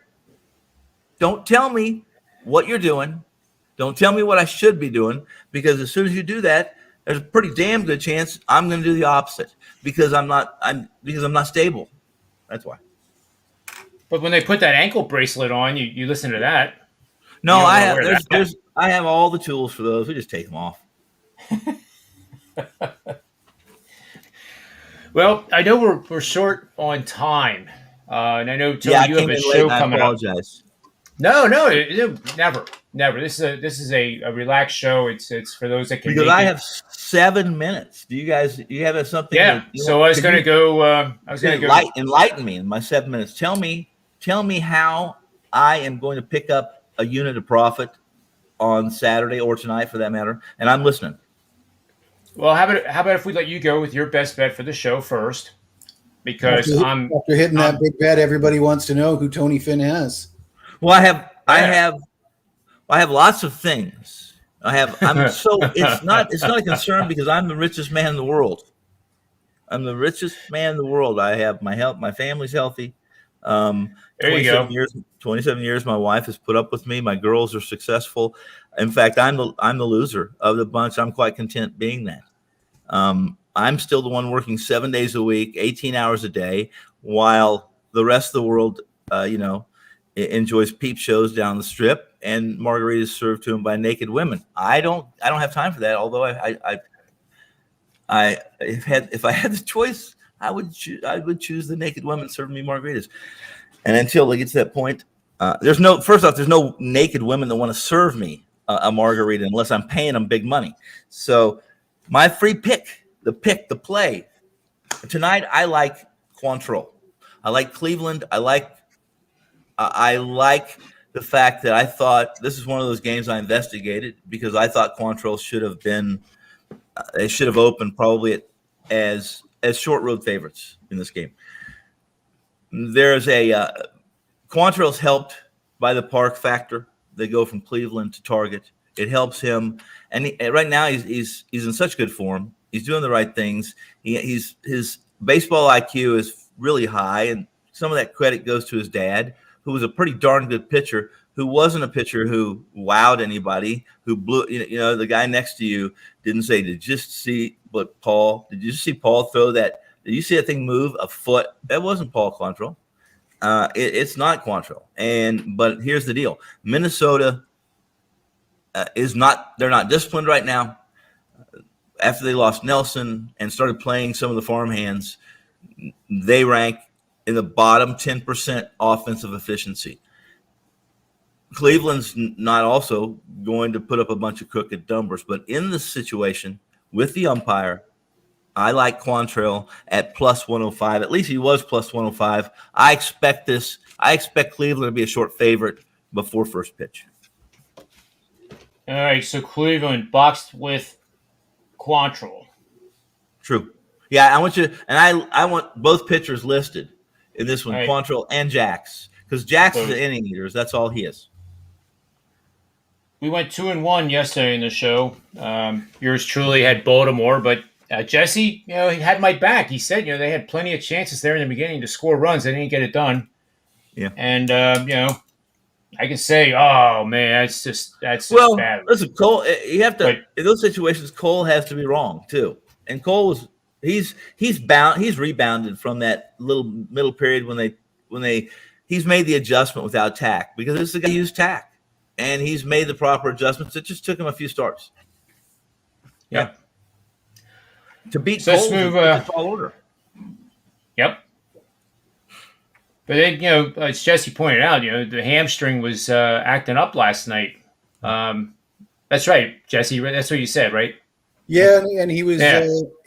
Don't tell me what you're doing. Don't tell me what I should be doing, because as soon as you do that, there's a pretty damn good chance I'm going to do the opposite, because I'm not stable. That's why. But when they put that ankle bracelet on, you listen to that. No, I have all the tools for those. We just take them off. Well, I know we're short on time, and I know Tony, you have a show coming up. No, never. This is a relaxed show. It's for those that can. Because I have 7 minutes. Do you have something? Yeah. So I was going to go. Enlighten me in my 7 minutes. Tell me how I am going to pick up a unit of profit on Saturday or tonight, for that matter, and I'm listening. Well, how about if we let you go with your best bet for the show first? Because after hitting that big bet, everybody wants to know who Tony Finn has. Well, I have lots of things. It's not a concern, because I'm the richest man in the world. I'm the richest man in the world. I have my health, my family's healthy, There you go. 27 years, my wife has put up with me. My girls are successful. In fact, I'm the loser of the bunch. I'm quite content being that. I'm still the one working 7 days a week, 18 hours a day, while the rest of the world, enjoys peep shows down the strip and margaritas served to them by naked women. I don't have time for that. Although if I had the choice, I would choose the naked women serving me margaritas. And until they get to that point, there's no naked women that want to serve me a margarita unless I'm paying them big money. So my free pick, the play tonight, I like Quantrill. I like Cleveland. I like the fact that I thought this is one of those games I investigated because I thought Quantrill should have been. They should have opened probably as short road favorites in this game. There's Quantrill's helped by the park factor. They go from Cleveland to Target. It helps him, and right now he's in such good form. He's doing the right things. His baseball IQ is really high, and some of that credit goes to his dad, who was a pretty darn good pitcher, who wasn't a pitcher who wowed anybody, who blew, the guy next to you didn't say, did you see Paul throw that? Did you see that thing move a foot? That wasn't Paul Quantrill. It's not Quantrill. But here's the deal. Minnesota they're not disciplined right now. After they lost Nelson and started playing some of the farmhands, they rank in the bottom 10% offensive efficiency. Cleveland's not also going to put up a bunch of crooked numbers, but in this situation with the umpire, I like Quantrill at plus 105. At least he was plus 105. I expect Cleveland to be a short favorite before first pitch. All right, so Cleveland boxed with Quantrill. True. Yeah, I want you, and I want both pitchers listed in this one, right. Quantrill and Jax, because Jax is an inning eater. That's all he is. We went 2-1 yesterday in the show. Yours truly had Baltimore, but Jesse, he had my back. He said, they had plenty of chances there in the beginning to score runs. They didn't get it done. Yeah. And, I can say, oh, man, that's just bad. Listen, Cole, you have to, in those situations, Cole has to be wrong, too. And Cole he's rebounded from that little middle period when he's made the adjustment without tack, because this is a guy who used tack. And he's made the proper adjustments. It just took him a few starts. Yeah. To beat So Cole, it's a tall order. Yep. But then, as Jesse pointed out, the hamstring was acting up last night. That's right, Jesse. That's what you said, right? Yeah, and he was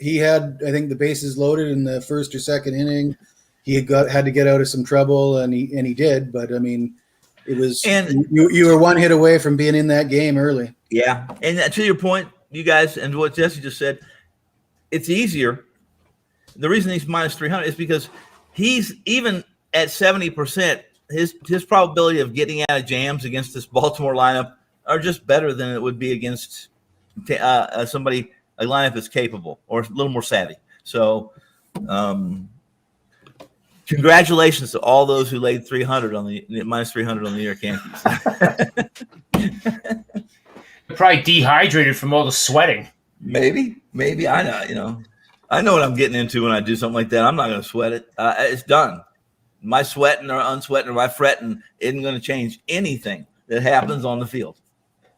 he had, I think, the bases loaded in the first or second inning. He had to get out of some trouble, and he did. But I mean, it was, and you were one hit away from being in that game early. Yeah, and to your point, you guys, and what Jesse just said, it's easier. The reason he's minus 300 is because he's even at 70%. His probability of getting out of jams against this Baltimore lineup are just better than it would be against a lineup that's capable or a little more savvy. So, congratulations to all those who laid 300 on the minus 300 on the New York Yankees. Probably dehydrated from all the sweating. Maybe I know. I know what I'm getting into when I do something like that. I'm not going to sweat it. It's done. My sweating or unsweating or my fretting isn't going to change anything that happens on the field.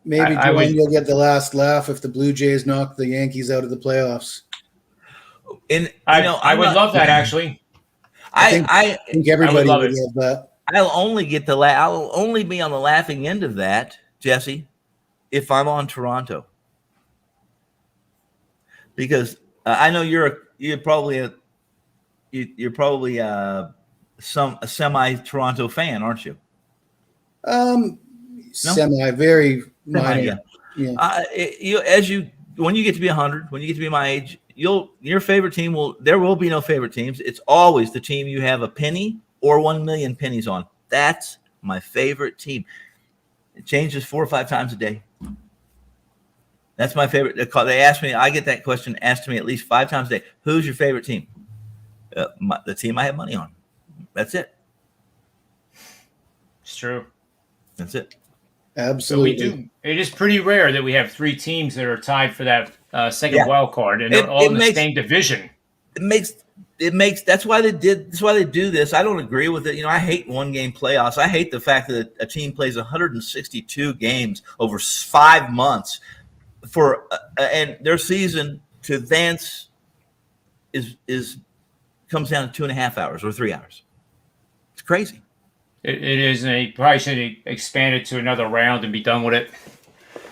Maybe you'll get the last laugh if the Blue Jays knock the Yankees out of the playoffs. I would love that, actually. I think everybody would love that. I'll only be on the laughing end of that, Jesse, if I'm on Toronto, because I know you're probably a semi-Toronto fan, aren't you? Semi, very minor. Yeah. When you get to be 100, when you get to be my age, your favorite team there will be no favorite teams. It's always the team you have a penny or 1 million pennies on. That's my favorite team. It changes 4 or 5 times a day. That's my favorite. They ask me, I get that question asked to me at least 5 times a day. Who's your favorite team? The team I have money on. That's it. It's true. That's it. Absolutely. So we do. It is pretty rare that we have 3 teams that are tied for that second wild card, and they're all in the same division. It makes that's why they do this. I don't agree with it. I hate 1-game playoffs. I hate the fact that a team plays 162 games over 5 months for and their season to advance is comes down to 2.5 hours or 3 hours. It's crazy. It is, and they probably should expand it to another round and be done with it.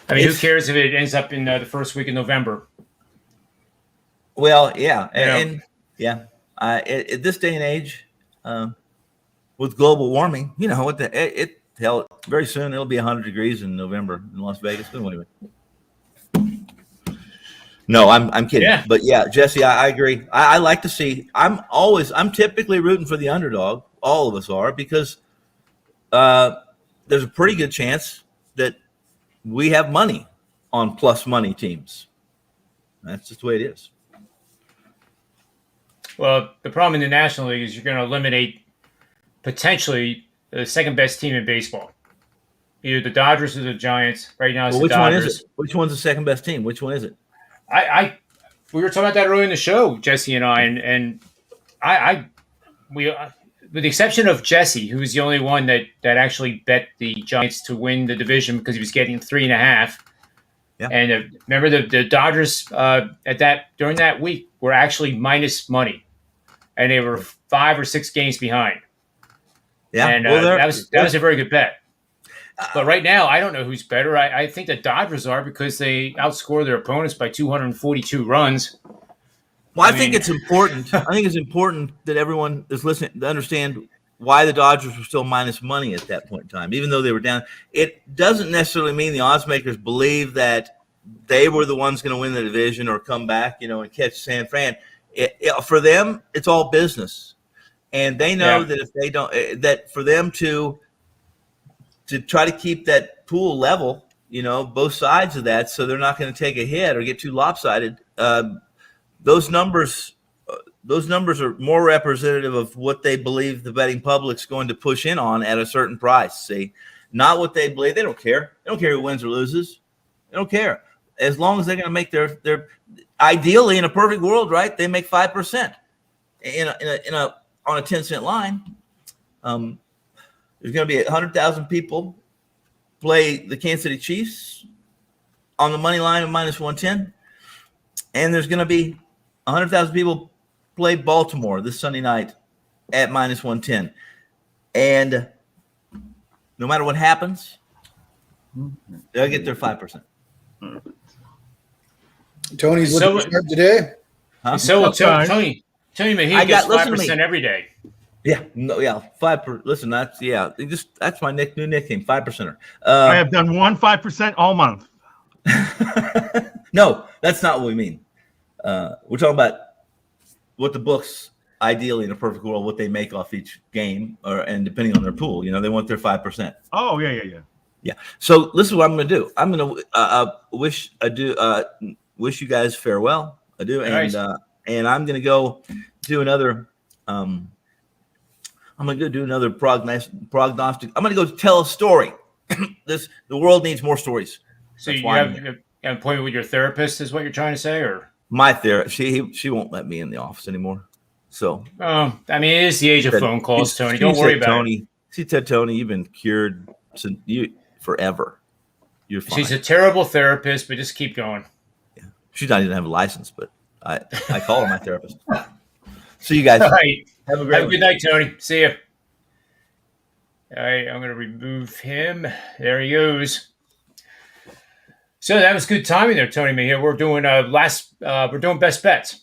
I mean, who cares if it ends up in the first week of November? Well, yeah, at this day and age, with global warming, hell, very soon it'll be 100 degrees in November in Las Vegas. But anyway. No, I'm kidding. Yeah. But yeah, Jesse, I agree. I like to see. I'm typically rooting for the underdog. All of us are, because there's a pretty good chance that we have money on plus money teams. That's just the way it is. Well, the problem in the National League is you're going to eliminate potentially the second best team in baseball. Either the Dodgers or the Giants. Right now, it's the Dodgers. One is it? Which one's the second best team? Which one is it? We were talking about that earlier in the show, Jesse and I, with the exception of Jesse, who was the only one that actually bet the Giants to win the division because he was getting 3.5. Yeah. And remember the Dodgers during that week were actually minus money, and they were 5 or 6 games behind. Yeah, and that was a very good bet. But right now, I don't know who's better. I think the Dodgers are, because they outscore their opponents by 242 runs. Well, I think it's important. I think it's important that everyone is listening to understand why the Dodgers were still minus money at that point in time, even though they were down. It doesn't necessarily mean the odds makers believe that they were the ones going to win the division or come back, and catch San Fran. For them, it's all business, and they know that if they don't, that for them to try to keep that pool level, both sides of that, so they're not going to take a hit or get too lopsided. Those numbers are more representative of what they believe the betting public's going to push in on at a certain price. See, not what they believe. They don't care. They don't care who wins or loses. They don't care. As long as they're going to make their ideally, in a perfect world, right? They make 5% on a 10-cent line. There's going to be 100,000 people play the Kansas City Chiefs on the money line of minus 110, and there's going to be 100,000 people play Baltimore this Sunday night at minus 110. And no matter what happens, they'll get their 5%. Tony's looking sharp today. Huh? So Tony Mejia gets 5% every day. Yeah, no, yeah, 5%. Listen, that's my new nickname, 5%er. I have done 5% all month. No, that's not what we mean. We're talking about what the books, ideally in a perfect world, what they make off each game, and depending on their pool, they want their 5%. Oh, yeah. So this is what I'm going to do. I'm going to wish you guys farewell. I do, and I'm going to go do another. I'm going to go do another prognostic. I'm going to go tell a story. The world needs more stories. So you have an appointment with your therapist, is what you're trying to say, or my therapist? She won't let me in the office anymore. So, I mean, it is the age of phone calls, Tony. Don't worry about it. She said, Tony, you've been cured forever. You're fine. She's a terrible therapist, but just keep going. Yeah, she doesn't even have a license, but I call her my therapist. See you guys. All right. Have a good night, Tony. See you. All right, I'm going to remove him. There he goes. So that was good timing there, Tony Mejia. We're doing we're doing best bets.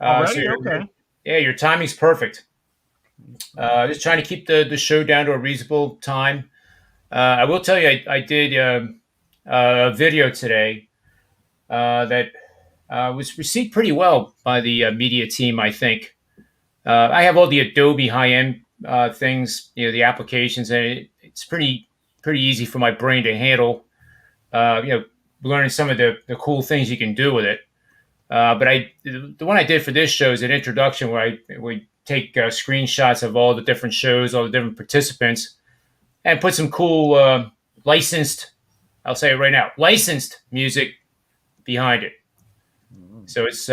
Already? Okay. Yeah, your timing's perfect. Just trying to keep the show down to a reasonable time. I will tell you, I did a video today that was received pretty well by the media team, I think. I have all the Adobe high-end things, the applications, and it's pretty easy for my brain to handle, learning some of the cool things you can do with it. But the one I did for this show is an introduction where we take screenshots of all the different shows, all the different participants, and put some cool licensed, I'll say it right now, licensed music behind it. So it's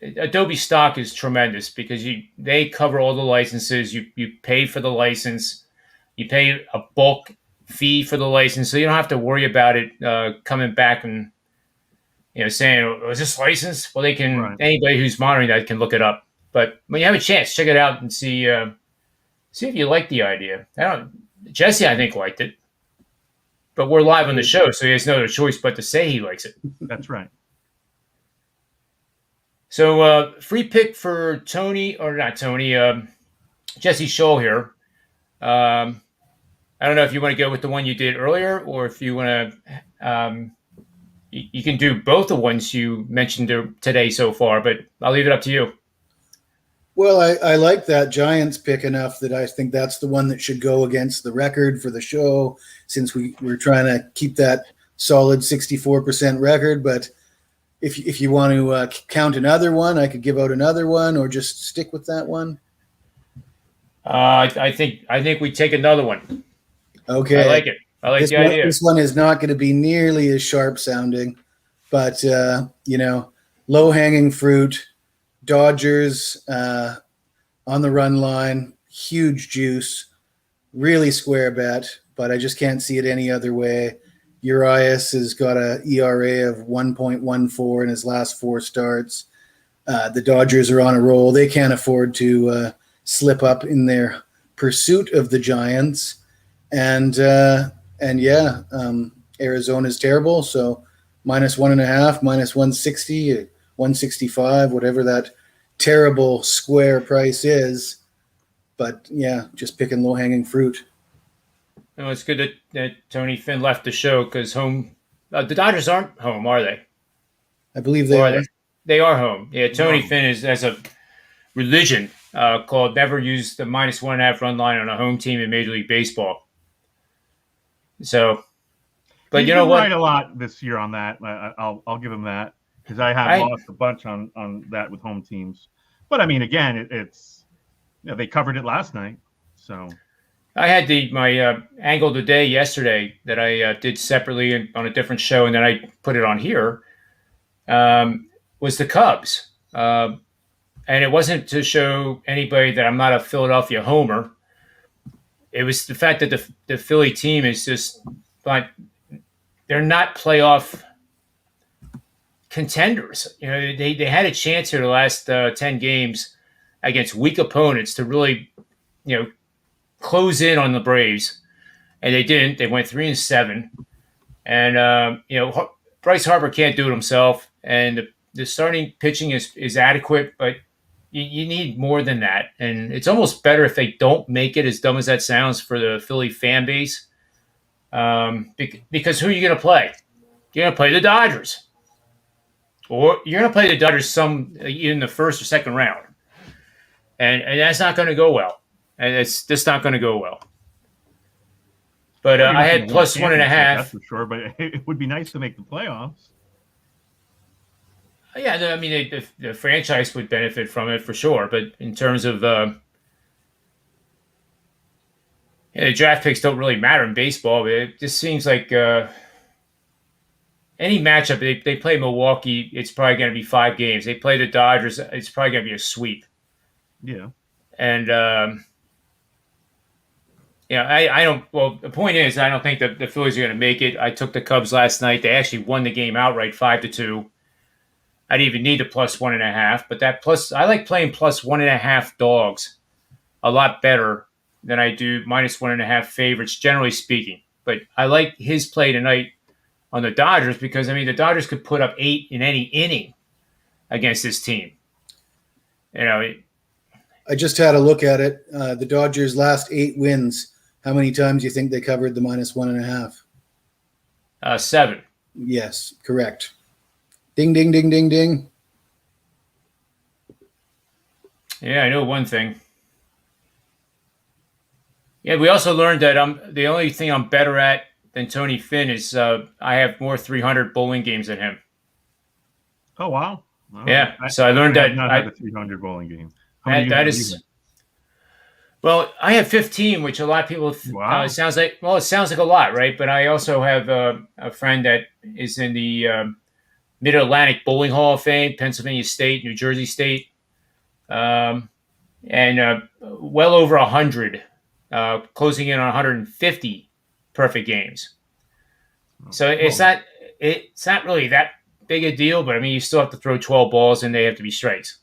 Adobe stock is tremendous because they cover all the licenses. You pay for the license, you pay a bulk fee for the license, so you don't have to worry about it coming back and saying, "Oh, is this licensed?" Well, they can. Right. Anybody who's monitoring that can look it up. But when you have a chance, check it out and see if you like the idea. Jesse, I think, liked it, but we're live on the show, so he has no other choice but to say he likes it. That's right. So, free pick for Tony, or not Tony, Jesse Scholl here. I don't know if you want to go with the one you did earlier, or if you want to. You can do both the ones you mentioned today so far, but I'll leave it up to you. Well, I like that Giants pick enough that I think that's the one that should go against the record for the show, since we're trying to keep that solid 64% record. But if you want to count another one, I could give out another one, or just stick with that one. I think we take another one. Okay, I like it. I like the idea. This one is not going to be nearly as sharp sounding, but low hanging fruit. Dodgers on the run line, huge juice, really square bet, but I just can't see it any other way. Urias has got an ERA of 1.14 in his last 4 starts. The Dodgers are on a roll. They can't afford to slip up in their pursuit of the Giants. And Arizona's terrible. So -1.5, -160, 165, whatever that terrible square price is. But yeah, just picking low hanging fruit. No, it's good that Tony Finn left the show because the Dodgers aren't home, are they? I believe they are. They are home. Yeah, Tony Finn has a religion called never use the -1.5 run line on a home team in Major League Baseball. So, but He's you know been what? right a lot this year on that. I'll give him that, because I have lost a bunch on that with home teams. But I mean, again, it's they covered it last night. So I had my angle of the day yesterday that I did separately on a different show, and then I put it on here. Was the Cubs, and it wasn't to show anybody that I'm not a Philadelphia homer. It was the fact that the Philly team is just like they're not playoff contenders. They had a chance here the last 10 games against weak opponents to really, close in on the Braves, and they didn't. They went 3-7, and Bryce Harper can't do it himself, and the starting pitching is adequate, but you need more than that. And it's almost better if they don't make it, as dumb as that sounds, for the Philly fan base. Because who are you going to play? You're going to play the Dodgers. Or you're going to play the Dodgers in the first or second round. And that's not going to go well. And it's just not going to go well. But I had +1.5. That's for sure, but it would be nice to make the playoffs. Yeah, I mean, the franchise would benefit from it for sure. But in terms of the draft picks don't really matter in baseball. But it just seems like any matchup, they play Milwaukee, it's probably going to be 5 games. They play the Dodgers, it's probably going to be a sweep. Yeah. And, I don't – well, the point is I don't think the Phillies are going to make it. I took the Cubs last night. They actually won the game outright 5-2. I didn't even need a +1.5, but I like playing +1.5 dogs a lot better than I do -1.5 favorites, generally speaking. But I like his play tonight on the Dodgers because, I mean, the Dodgers could put up 8 in any inning against this team. I just had a look at it. The Dodgers' last 8 wins. How many times do you think they covered the -1.5? 7. Yes, correct. Ding, ding, ding, ding, ding. Yeah, I know one thing. Yeah, we also learned that the only thing I'm better at than Tony Finn is I have more 300 bowling games than him. Oh, wow. Yeah, so I learned that. I have a 300 bowling game. That is Well, I have 15, which a lot of people Wow. it sounds like a lot, right? But I also have a friend that is in the Mid Atlantic Bowling Hall of Fame, Pennsylvania State, New Jersey State, um, and well over 100, closing in on 150 perfect games. So it's not really that big a deal, but I mean, you still have to throw 12 balls and they have to be strikes.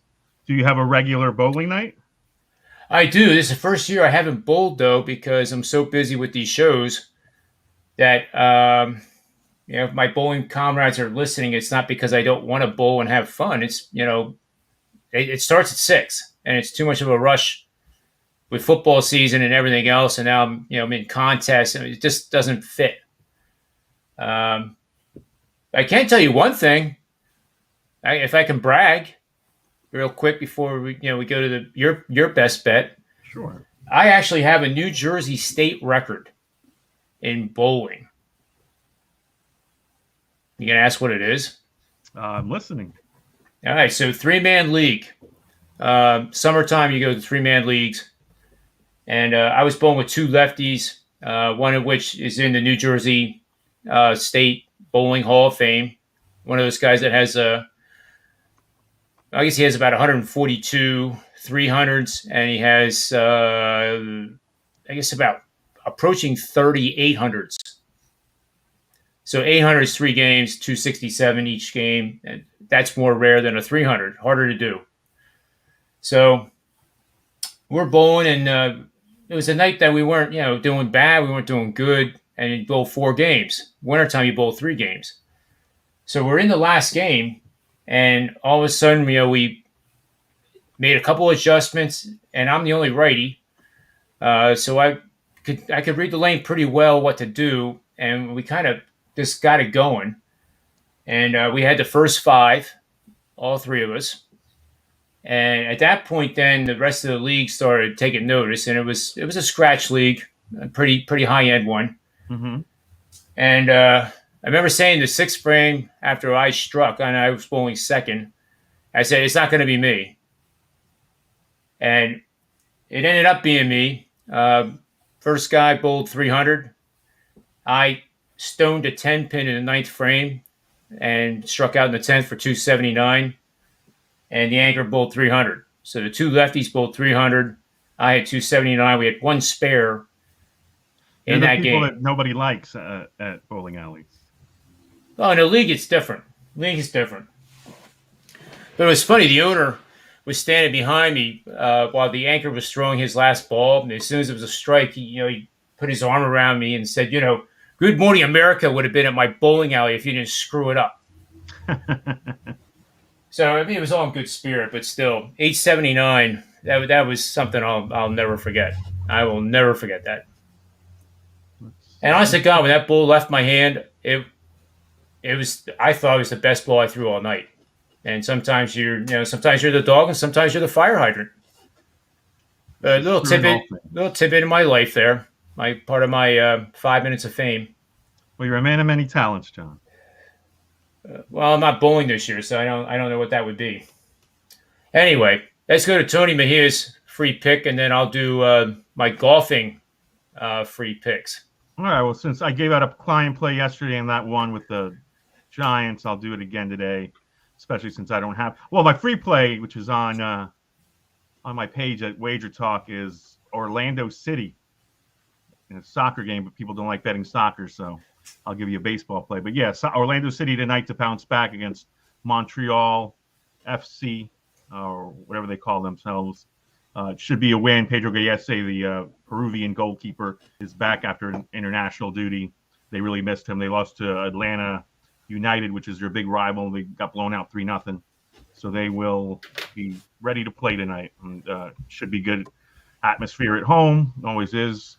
Do you have a regular bowling night? I do. This is the first year I haven't bowled though because I'm so busy with these shows that if my bowling comrades are listening, it's not because I don't want to bowl and have fun. It's it starts at 6, and it's too much of a rush with football season and everything else. And now I'm in contests, and it just doesn't fit. I can tell you one thing, if I can brag, real quick before we go to your best bet. Sure. I actually have a New Jersey state record in bowling. You gonna ask what it is? I'm listening. All right, so 3-man league. Summertime, you go to 3-man leagues, and I was bowling with 2 lefties, one of which is in the New Jersey State Bowling Hall of Fame. One of those guys that has I guess he has about 142 300s, and he has, I guess, about approaching 30 800s. So 800 is 3 games, 267 each game. And that's more rare than a 300, harder to do. So we're bowling, and it was a night that we weren't, doing bad. We weren't doing good, and you bowl 4 games. Wintertime, you bowl 3 games. So we're in the last game, and all of a sudden, we made a couple adjustments, and I'm the only righty. So I could read the lane pretty well what to do, and we kind of just got it going. And we had the first 5, all 3 of us. And at that point, then the rest of the league started taking notice, and it was a scratch league, a pretty high end one. Mm-hmm. And I remember saying the 6th frame after I struck, and I was bowling second, I said, it's not going to be me. And it ended up being me. First guy bowled 300. I stoned a 10-pin in the 9th frame and struck out in the 10th for 279. And the anchor bowled 300. So the 2 lefties bowled 300. I had 279. We had 1 spare in that game. That nobody likes at bowling alleys. Oh, in the league, it's different. League is different. But it was funny. The owner was standing behind me while the anchor was throwing his last ball. And as soon as it was a strike, he put his arm around me and said, "Good Morning America would have been at my bowling alley if you didn't screw it up." So I mean, it was all in good spirit, but still, 879. That was something I'll never forget. I will never forget that. And honest to God, when that ball left my hand, it was. I thought it was the best ball I threw all night. And sometimes you're the dog, and sometimes you're the fire hydrant. A little tidbit in my life there. Part of my 5 minutes of fame. Well, you're a man of many talents, John. Well, I'm not bowling this year, so I don't know what that would be. Anyway, let's go to Tony Mejia's free pick, and then I'll do my golfing free picks. All right. Well, since I gave out a client play yesterday and that one with the Giants, I'll do it again today, especially since I don't have. Well, my free play, which is on my page at WagerTalk, is Orlando City. And it's a soccer game, but people don't like betting soccer, so I'll give you a baseball play. But yeah, Orlando City tonight to bounce back against Montreal FC, or whatever they call themselves. It should be a win. Pedro Gallese, the Peruvian goalkeeper, is back after international duty. They really missed him. They lost to Atlanta United, which is their big rival. They got blown out 3-0. So they will be ready to play tonight. And should be good atmosphere at home. Always is.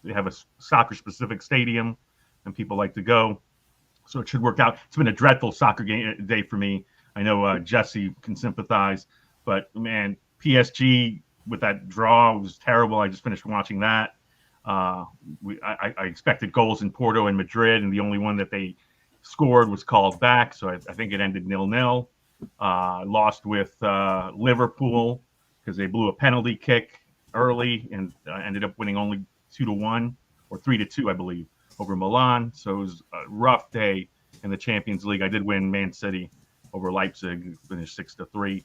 They have a soccer-specific stadium, and people like to go. So it should work out. It's been a dreadful soccer day for me. I know Jesse can sympathize. But, man, PSG with that draw was terrible. I just finished watching that. I expected goals in Porto and Madrid, and the only one that they scored was called back. So I think it ended 0-0. Lost with Liverpool because they blew a penalty kick early and ended up winning only 2-1 or 3-2, I believe, over Milan. So it was a rough day in the Champions League. I did win Man City over Leipzig, finished 6-3.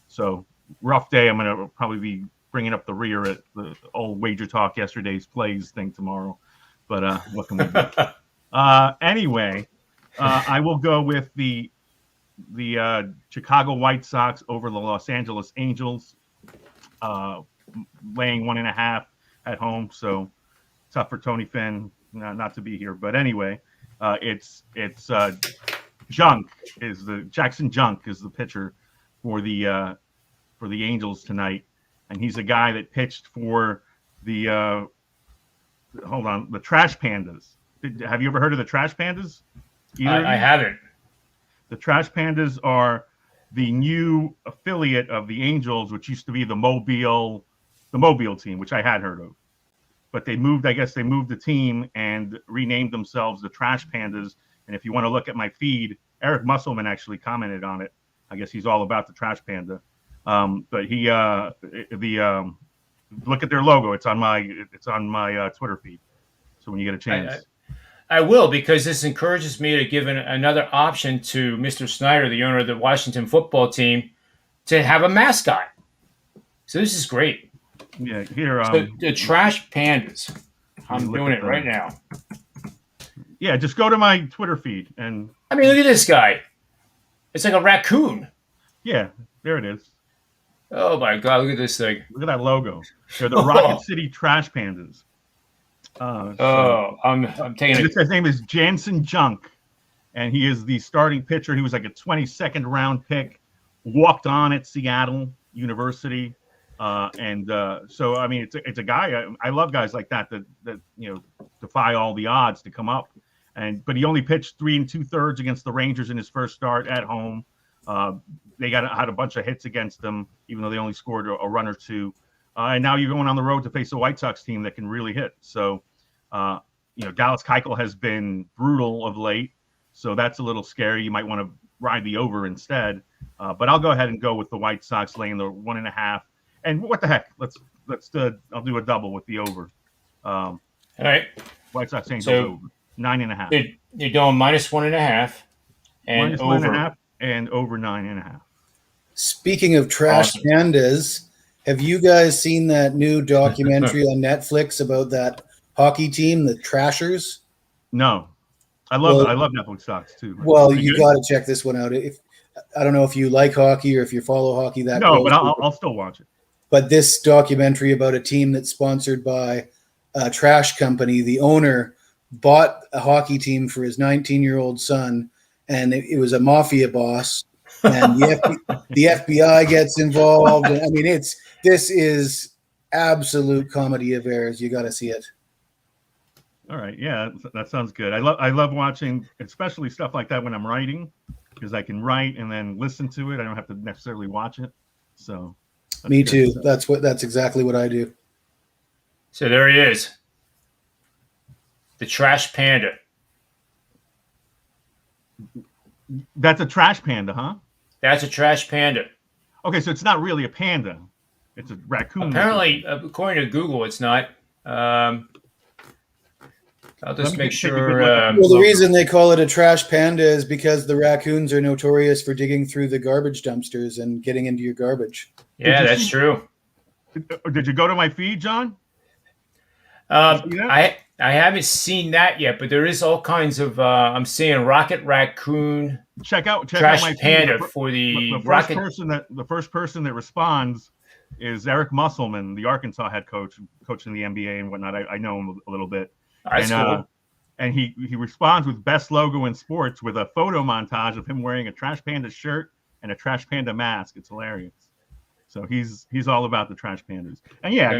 So rough day. I'm going to probably be bringing up the rear at the old WagerTalk yesterday's plays thing tomorrow. But what can we do? Anyway, I will go with the Chicago White Sox over the Los Angeles Angels, laying 1.5 at home. So tough for Tony Finn not to be here. But anyway, it's Jackson Junk is the pitcher for the Angels tonight, and he's a guy that pitched for the Trash Pandas. Have you ever heard of the Trash Pandas? I haven't. The Trash Pandas are the new affiliate of the Angels, which used to be the Mobile team, which I had heard of. But they moved the team and renamed themselves the Trash Pandas. And if you want to look at my feed, Eric Musselman actually commented on it. I guess he's all about the Trash Panda. But he look at their logo. It's on my Twitter feed. So when you get a chance. I will, because this encourages me to give another option to Mr. Snyder, the owner of the Washington football team, to have a mascot. So this is great. Yeah, here. So the Trash Pandas. I'm doing it right now. Yeah, just go to my Twitter feed and. I mean, look at this guy. It's like a raccoon. Yeah, there it is. Oh my God! Look at this thing. Look at that logo. They're the Rocket City Trash Pandas. I'm taking it. His name is Jansen Junk, and he is the starting pitcher. He was like a 22nd round pick, walked on at Seattle University, so I mean, it's a guy. I love guys like that defy all the odds to come up, but he only pitched 3 2/3 against the Rangers in his first start at home. They had a bunch of hits against them, even though they only scored a run or two. And now you're going on the road to face a White Sox team that can really hit. So, Dallas Keuchel has been brutal of late, so that's a little scary. You might want to ride the over instead. But I'll go ahead and go with the White Sox laying the 1.5. And what the heck? I'll do a double with the over. All right. White Sox Angels over 9.5. You're doing -1.5 and minus over 1.5 and over 9.5. Speaking of trash pandas, have you guys seen that new documentary on Netflix about that hockey team, the Trashers? No, I love Netflix stocks too. Well, you got to check this one out. I don't know if you like hockey or if you follow hockey that. No, but I'll still watch it. But this documentary about a team that's sponsored by a trash company, the owner bought a hockey team for his 19-year-old son, and it was a mafia boss. And the FBI gets involved. I mean, this is absolute comedy of errors. You got to see it. All right, yeah, that sounds good. I love watching, especially stuff like that when I'm writing, because I can write and then listen to it. I don't have to necessarily watch it. So, me too. That's exactly what I do. So there he is, the Trash Panda. That's a trash panda, huh? That's a Trash Panda. Okay, so it's not really a panda. It's a raccoon. Apparently, according to Google, it's not. I'll just make sure. Well, the reason they call it a trash panda is because the raccoons are notorious for digging through the garbage dumpsters and getting into your garbage. Yeah, that's true. Did you go to my feed, John? I haven't seen that yet, but there is all kinds of. I'm seeing Rocket Raccoon. Check out Trash my Panda feed. for the first Rocket. The first person that responds is Eric Musselman, the Arkansas head coach, coaching the NBA and whatnot. I know him a little bit. That's cool. And he responds with best logo in sports with a photo montage of him wearing a Trash Panda shirt and a Trash Panda mask. It's hilarious. So he's all about the Trash Pandas. And yeah,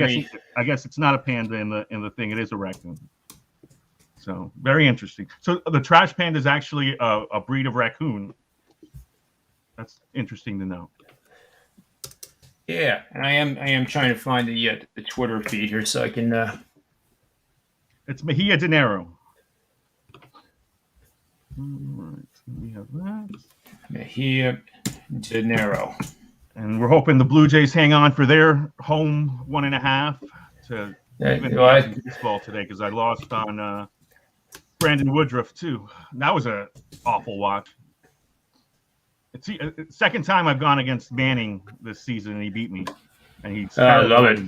I guess it's not a panda in the thing. It is a raccoon. So very interesting. So the Trash Panda is actually a breed of raccoon. That's interesting to know. Yeah, and I am trying to find the Twitter feed here so I can. It's Mejia De Niro. All right, we have that. Mejia De Niro. And we're hoping the Blue Jays hang on for their home 1.5 to even baseball today, because I lost on Brandon Woodruff too. That was a awful watch. It's the second time I've gone against Manning this season, and he beat me. And he's I love it.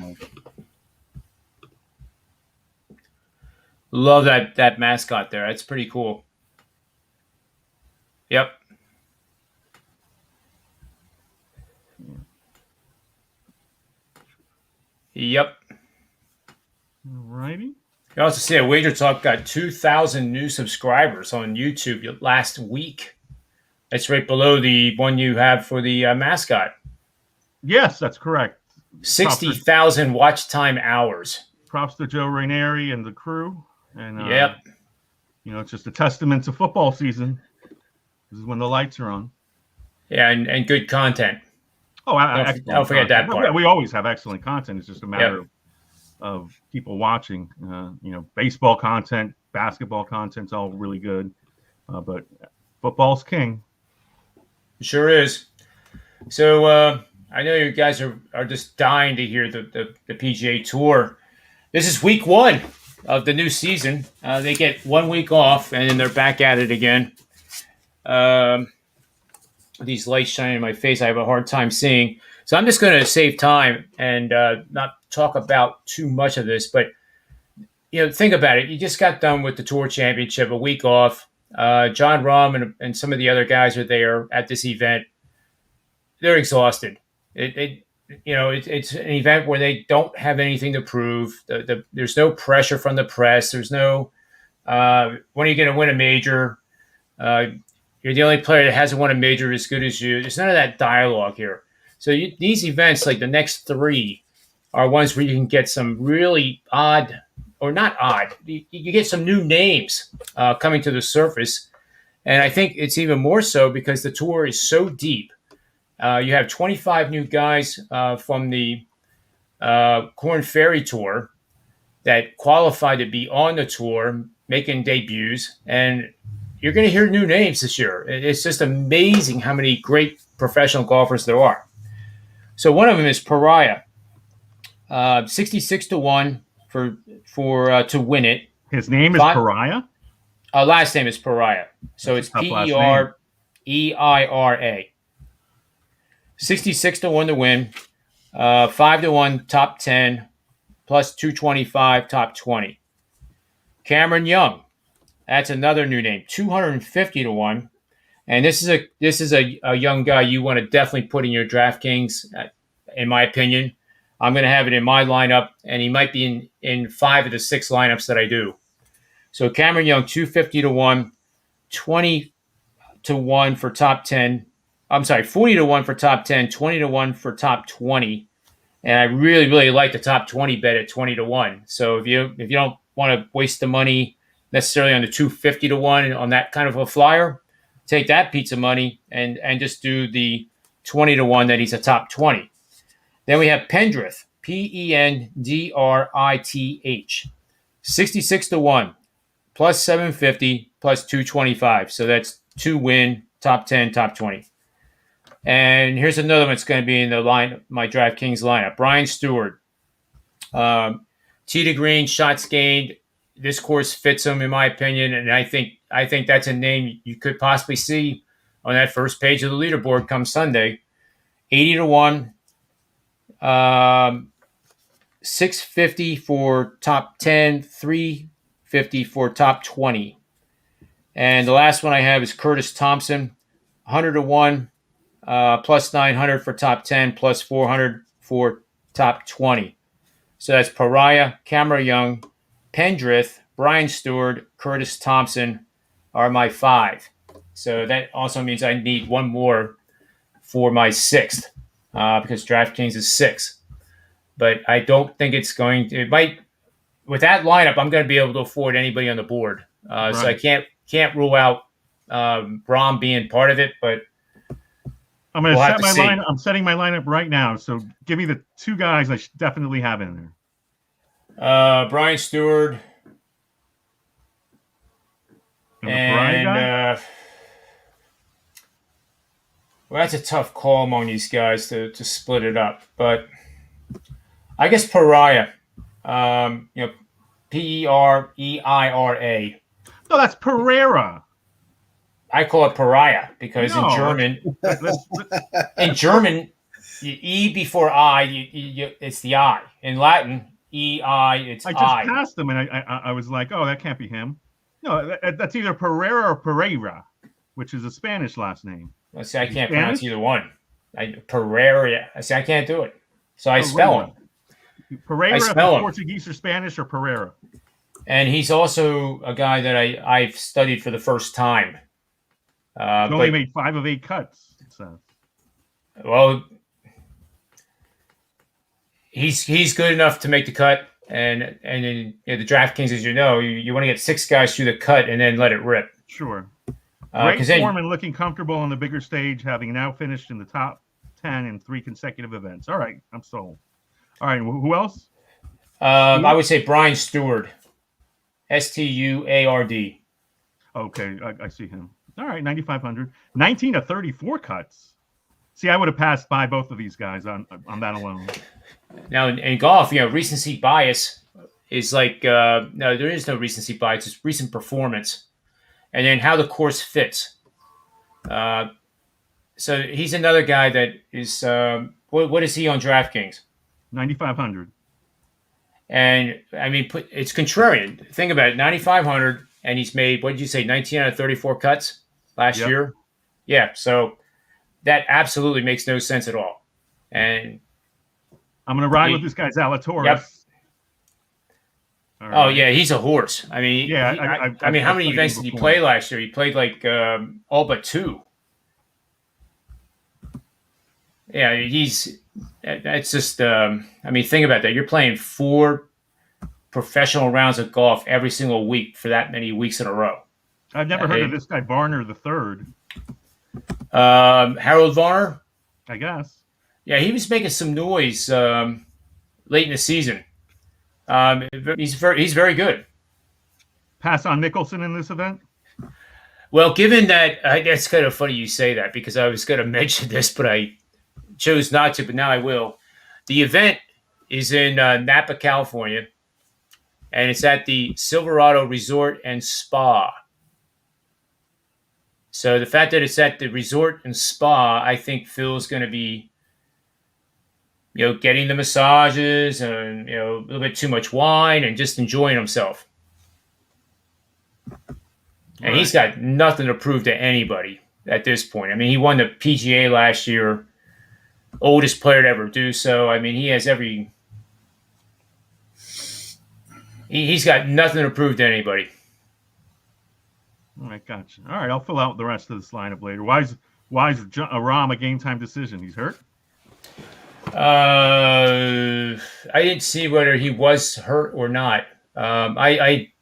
Love that mascot there. That's pretty cool. Yep. Yep. Alrighty. You also see WagerTalk got 2,000 new subscribers on YouTube last week. That's right below the one you have for the mascot. Yes, that's correct. 60,000 watch time hours. Props to Joe Rainieri and the crew. And yep. It's just a testament to football season. This is when the lights are on. Yeah, and good content. Oh, don't forget that part. We always have excellent content. It's just a matter of people watching. Baseball content, basketball content's all really good. But football's king. It sure is. So I know you guys are just dying to hear the PGA Tour. This is week 1 of the new season. They get 1 week off, and then they're back at it again. These lights shining in my face, I have a hard time seeing. So I'm just going to save time and not talk about too much of this. But, think about it. You just got done with the Tour Championship, a week off. John Rahm and some of the other guys are there at this event. They're exhausted. It's an event where they don't have anything to prove. There's no pressure from the press. There's no when are you going to win a major? You're the only player that hasn't won a major as good as you. There's none of that dialogue here. So these events, like the next 3, are ones where you can get some really odd, or not odd, you get some new names coming to the surface. And I think it's even more so because the tour is so deep. You have 25 new guys from the Korn Ferry Tour that qualified to be on the tour, making debuts. And you're going to hear new names this year. It's just amazing how many great professional golfers there are. So one of them is Pariah, 66-1 for to win it. His name is Pariah? Last name is Pariah. So it's Pereira. 66-1 to win. 5-1 top 10, plus 225 top 20. Cameron Young. That's another new name, 250-1, and this is a young guy you want to definitely put in your DraftKings, in my opinion. I'm going to have it in my lineup, and he might be in 5 of the 6 lineups that I do. So Cameron Young, 250-1, 20-1 for top 10. I'm sorry, 40-1 for top 10, 20-1 for top 20, and I really, really like the top 20 bet at 20-1. So if you don't want to waste the money necessarily on the 250-1 on that kind of a flyer, take that pizza money and just do the 20-1 that he's a top 20. Then we have Pendrith, Pendrith, 66-1, plus 750, plus 225. So that's 2 win, top 10, top 20. And here's another one that's going to be in the line, my DraftKings lineup. Brian Stewart, tee to green, shots gained. This course fits him, in my opinion, and I think that's a name you could possibly see on that first page of the leaderboard come Sunday. 80-1, 650 for top 10, 350 for top 20. And the last one I have is Curtis Thompson, 100-1, plus 900 for top 10, plus 400 for top 20. So that's Pariah, Cameron Young, Pendrith, Brian Stewart, Curtis Thompson are my 5. So that also means I need one more for my 6th because DraftKings is 6. But I don't think it's going to – it might – with that lineup, I'm going to be able to afford anybody on the board. Right. So I can't rule out Rahm being part of it, but I'm going to set my lineup. I'm setting my lineup right now. So give me the 2 guys I should definitely have in there. Brian Stewart and Well, that's a tough call among these guys to split it up. But I guess Pariah, Pereira. No, that's Pereira. I call it Pariah because in No, German, let's- E before I, it's the I. In Latin, E-I, it's I just passed him, and I was like, oh, that can't be him. No, that's either Pereira or Pereira, which is a Spanish last name. Let's see, I can't Spanish? pronounce either one. Pereira. I say I can't do it. So I spell him. Pereira, I spell him. Portuguese or Spanish, or Pereira? And he's also a guy that I've studied for the first time. He only made 5 of 8 cuts. So. Well, he's good enough to make the cut, and in the DraftKings, as you know, you want to get 6 guys through the cut and then let it rip. Sure. Great then, form and looking comfortable on the bigger stage, having now finished in the top 10 in 3 consecutive events. All right, I'm sold. All right, who else? I would say Brian Stewart, Stuard. Okay, I see him. All right, 9,500. 19 of 34 cuts. See, I would have passed by both of these guys on that alone. Now, in golf, recency bias is like, no, there is no recency bias. It's recent performance. And then how the course fits. So he's another guy that is, what is he on DraftKings? 9,500. And, I mean, it's contrarian. Think about it, 9,500, and he's made, what did you say, 19 out of 34 cuts last year? Yeah, so that absolutely makes no sense at all. And I'm going to ride with this guy, Zalatoris. Yep. Right. Oh, yeah, he's a horse. I mean, yeah. I mean, how many events did he play last year? He played like all but 2. Yeah, that's just, I mean, think about that. You're playing 4 professional rounds of golf every single week for that many weeks in a row. I've never heard of this guy, Varner the third. Harold Varner? I guess. Yeah, he was making some noise late in the season. He's very good. Pass on Nicholson in this event? Well, given that, that's kind of funny you say that because I was going to mention this, but I chose not to, but now I will. The event is in Napa, California, and it's at the Silverado Resort and Spa. So the fact that it's at the resort and spa, I think Phil's going to be, getting the massages and, a little bit too much wine and just enjoying himself. And he's got nothing to prove to anybody at this point. I mean, he won the PGA last year, oldest player to ever do so. I mean, he has he's got nothing to prove to anybody. All right, gotcha. All right, I'll fill out the rest of this lineup later. Why is Rahm a game time decision? He's hurt? I didn't see whether he was hurt or not. I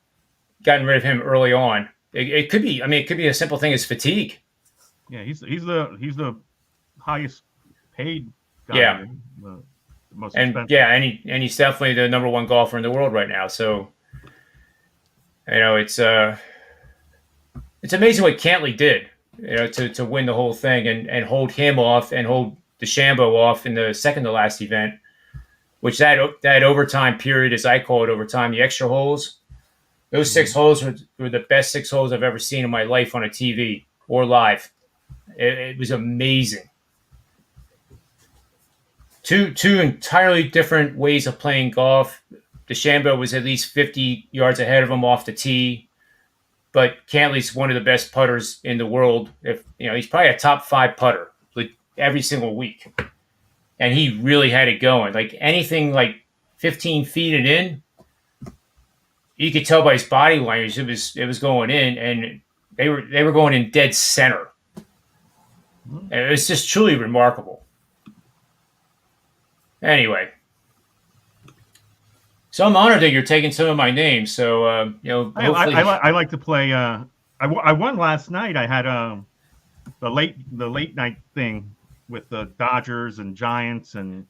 gotten rid of him early on. It could be. I mean, it could be a simple thing as fatigue. Yeah, he's the highest paid guy. Yeah, the most and expensive. yeah, and he's definitely the number 1 golfer in the world right now. So, it's amazing what Cantley did, to win the whole thing and hold him off and hold DeChambeau off in the second to last event, which that overtime period, as I call it, overtime, the extra holes. Those 6 holes were the best 6 holes I've ever seen in my life on a TV or live. It was amazing. Two entirely different ways of playing golf. DeChambeau was at least 50 yards ahead of him off the tee, but Cantley's one of the best putters in the world. He's probably a top 5 putter every single week, and he really had it going. Like anything like 15 feet and in, you could tell by his body language it was going in, and they were going in dead center. It was just truly remarkable. Anyway, so I'm honored that you're taking some of my names. So hopefully... I like to play. I won last night. I had the late night thing with the Dodgers and Giants and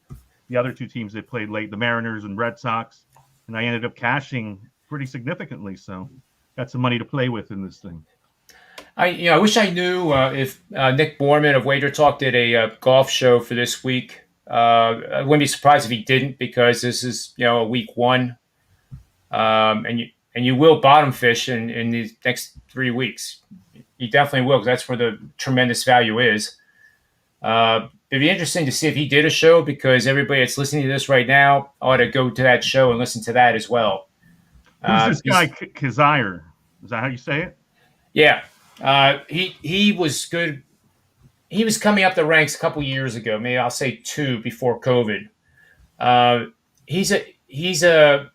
the other 2 teams that played late, the Mariners and Red Sox, and I ended up cashing pretty significantly. So got some money to play with in this thing. I wish I knew if Nick Borman of WagerTalk did a golf show for this week. I wouldn't be surprised if he didn't, because this is a week one, and you will bottom fish in these next 3 weeks. You definitely will, because that's where the tremendous value is. It'd be interesting to see if he did a show, because everybody that's listening to this right now ought to go to that show and listen to that as well. Who's this guy, Kazire? Is that how you say it? Yeah. He was good. He was coming up the ranks a couple years ago, maybe I'll say 2 before COVID. He's a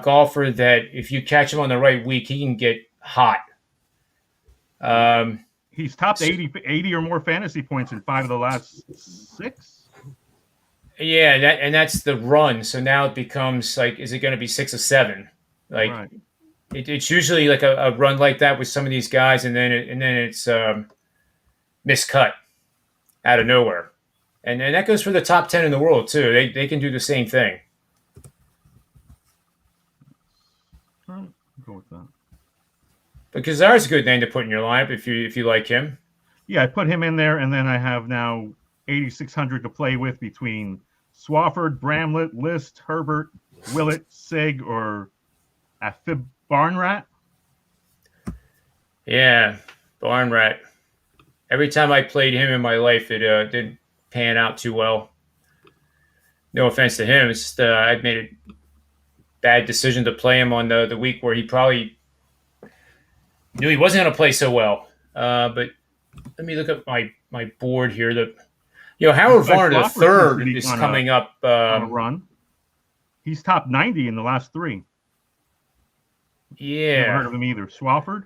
golfer that if you catch him on the right week, he can get hot. He's topped 80 or more fantasy points in 5 of the last 6. Yeah, that's the run. So now it becomes like, is it going to be 6 or 7? Like, Right. It's usually like a run like that with some of these guys, and then it's miscut out of nowhere, and that goes for the top 10 in the world too. They can do the same thing. All right, I'll go with that. But Kazar's a good name to put in your lineup if you like him. Yeah, I put him in there, and then I have now 8,600 to play with between Swafford, Bramlett, List, Herbert, Willett, Sig, or Afib Barnrat. Yeah, Barnrat. Every time I played him in my life, it didn't pan out too well. No offense to him. It's just I made a bad decision to play him on the week where he probably knew he wasn't going to play so well. But let me look at my board here. Howard Varner the third is coming up on a run. He's top 90 in the last 3. Yeah, never heard of him either. Swafford.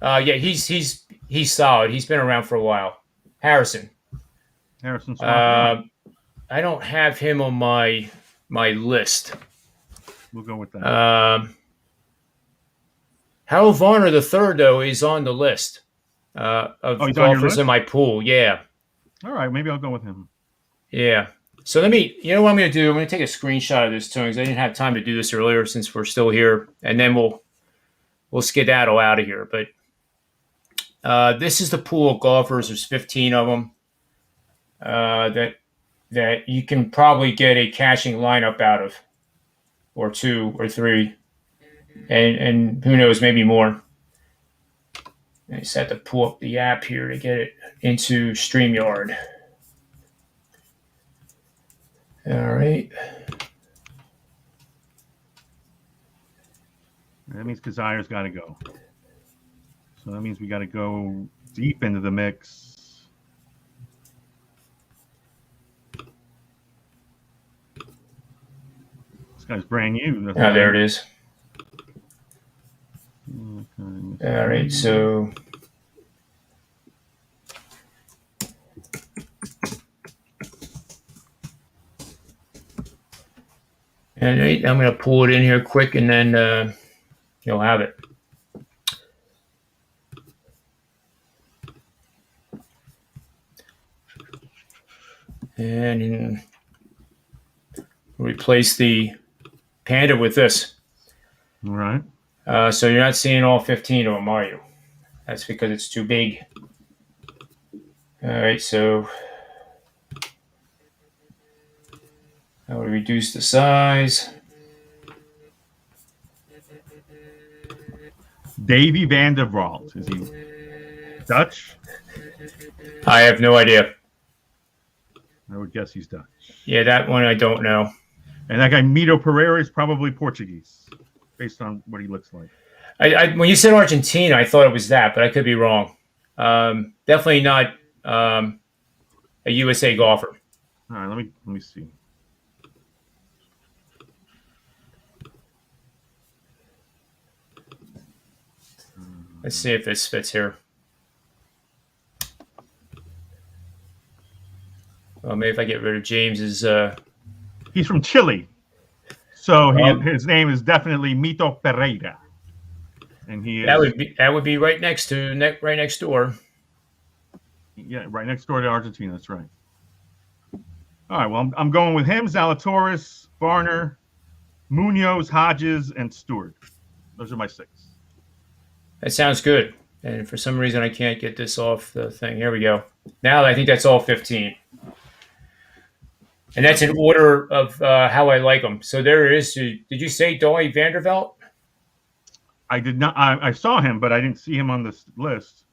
Yeah, he's solid. He's been around for a while. Harrison Swafford. I don't have him on my list. We'll go with that. Harold Varner the third, though, is on the list of golfers in my pool. Yeah. All right, maybe I'll go with him. Yeah. So you know what I'm going to do? I'm going to take a screenshot of this too, because I didn't have time to do this earlier since we're still here, and then we'll skedaddle out of here. But this is the pool of golfers. There's 15 of them that you can probably get a caching lineup out of, or 2 or 3, and who knows, maybe more. I just have to pull up the app here to get it into StreamYard. All right. That means Kazire's got to go. So that means we got to go deep into the mix. This guy's brand new. There it is. Okay. All right, so and I'm going to pull it in here quick, and then you'll have it. And replace the Panda with this. All right. So you're not seeing all 15 of them, are you? That's because it's too big. All right, so I will reduce the size. Davy van der Vault. Is he Dutch? I have no idea. I would guess he's Dutch. Yeah, that one I don't know. And that guy Mito Pereira is probably Portuguese, based on what he looks like. When you said Argentina, I thought it was that, but I could be wrong. Definitely not a USA golfer. All right, let me see. Let's see if this fits here. Well, maybe if I get rid of James's. He's from Chile, so his name is definitely Mito Pereira, and he is. That would be right next door. Yeah, right next door to Argentina. That's right. All right. Well, I'm going with him: Zalatoris, Varner, Munoz, Hodges, and Stewart. Those are my 6. That sounds good. And for some reason, I can't get this off the thing. Here we go. Now I think that's all 15. And that's in order of how I like them. So there is. Did you say Dolly Vandervelt? I did not. I saw him, but I didn't see him on this list.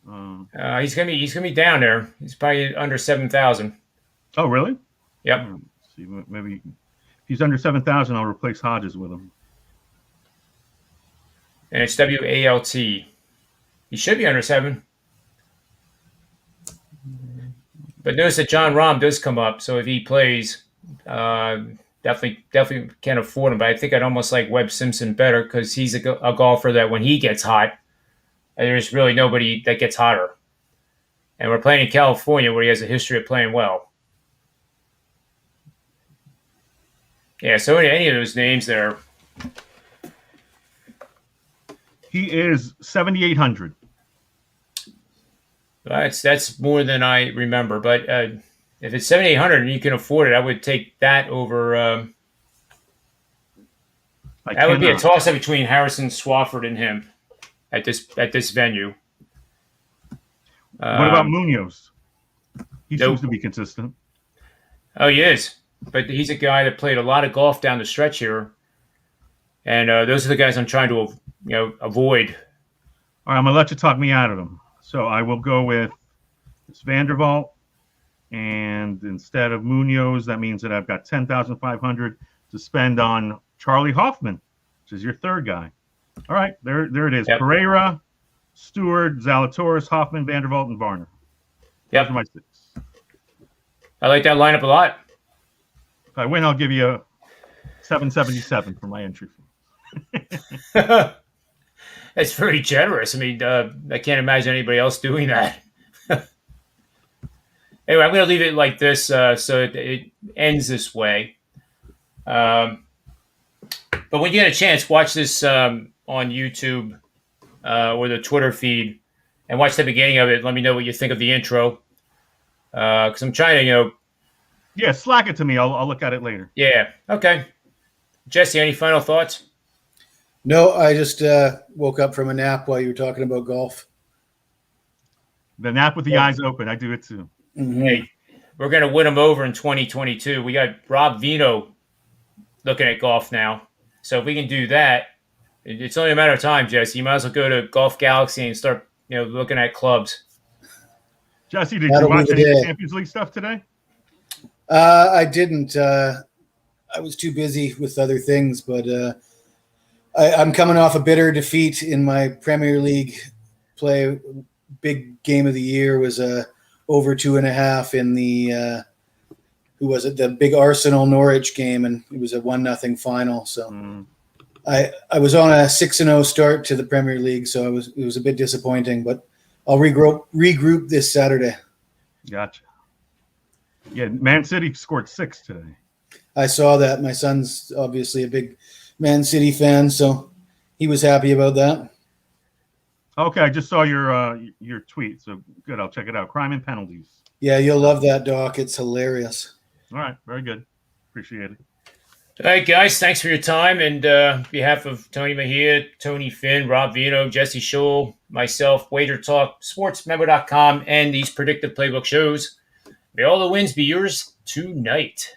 He's gonna be down there. He's probably under 7,000. Oh, really? Yep. Let's see, maybe if he's under 7,000, I'll replace Hodges with him. And it's WALT. He should be under 7. But notice that John Rahm does come up. So if he plays, definitely can't afford him. But I think I'd almost like Webb Simpson better because he's a golfer that when he gets hot, there's really nobody that gets hotter. And we're playing in California where he has a history of playing well. Yeah, so any of those names there. He is 7,800. That's more than I remember. But if it's 7,800 and you can afford it, I would take that over. That would be a toss-up between Harrison Swafford and him at this venue. What about Munoz? He seems to be consistent. Oh, he is. But he's a guy that played a lot of golf down the stretch here. And those are the guys I'm trying to avoid. All right, I'm going to let you talk me out of him. So I will go with Vandervalt. And instead of Munoz, that means that I've got $10,500 to spend on Charlie Hoffman, which is your third guy. All right, there it is. Yep. Pereira, Stewart, Zalatoris, Hoffman, Vandervalt, and Varner. Yep. Those are my 6. I like that lineup a lot. If I win, I'll give you a $777 for my entry fee. That's very generous. I mean, I can't imagine anybody else doing that. Anyway, I'm going to leave it like this so it ends this way. But when you get a chance, watch this on YouTube or the Twitter feed and watch the beginning of it. Let me know what you think of the intro. Because I'm trying to, Yeah, slack it to me. I'll look at it later. Yeah. Okay. Jesse, any final thoughts? No, I just woke up from a nap while you were talking about golf. The nap with the eyes open. I do it too. Mm-hmm. Hey, we're going to win them over in 2022. We got Rob Veno looking at golf now. So if we can do that, it's only a matter of time, Jesse. You might as well go to Golf Galaxy and start looking at clubs. Jesse, did you watch any of the Champions League stuff today? I didn't. I was too busy with other things, but I'm coming off a bitter defeat in my Premier League play. Big game of the year was over 2.5 in the who was it? The big Arsenal Norwich game, and it was a 1-0 final. So I was on a 6-0 start to the Premier League, so it was a bit disappointing, but I'll regroup this Saturday. Gotcha. Yeah, Man City scored 6 today. I saw that. My son's obviously a big Man City fan, so he was happy about that. Okay, I just saw your tweet, so good. I'll check it out. Crime and Penalties. Yeah, you'll love that, Doc. It's hilarious. All right, very good. Appreciate it. All right, guys, thanks for your time. And on behalf of Tony Mejia, Tony Finn, Rob Veno, Jesse Scholl, myself, WagerTalk, sportsmember.com, and these Predictive Playbook shows, may all the wins be yours tonight.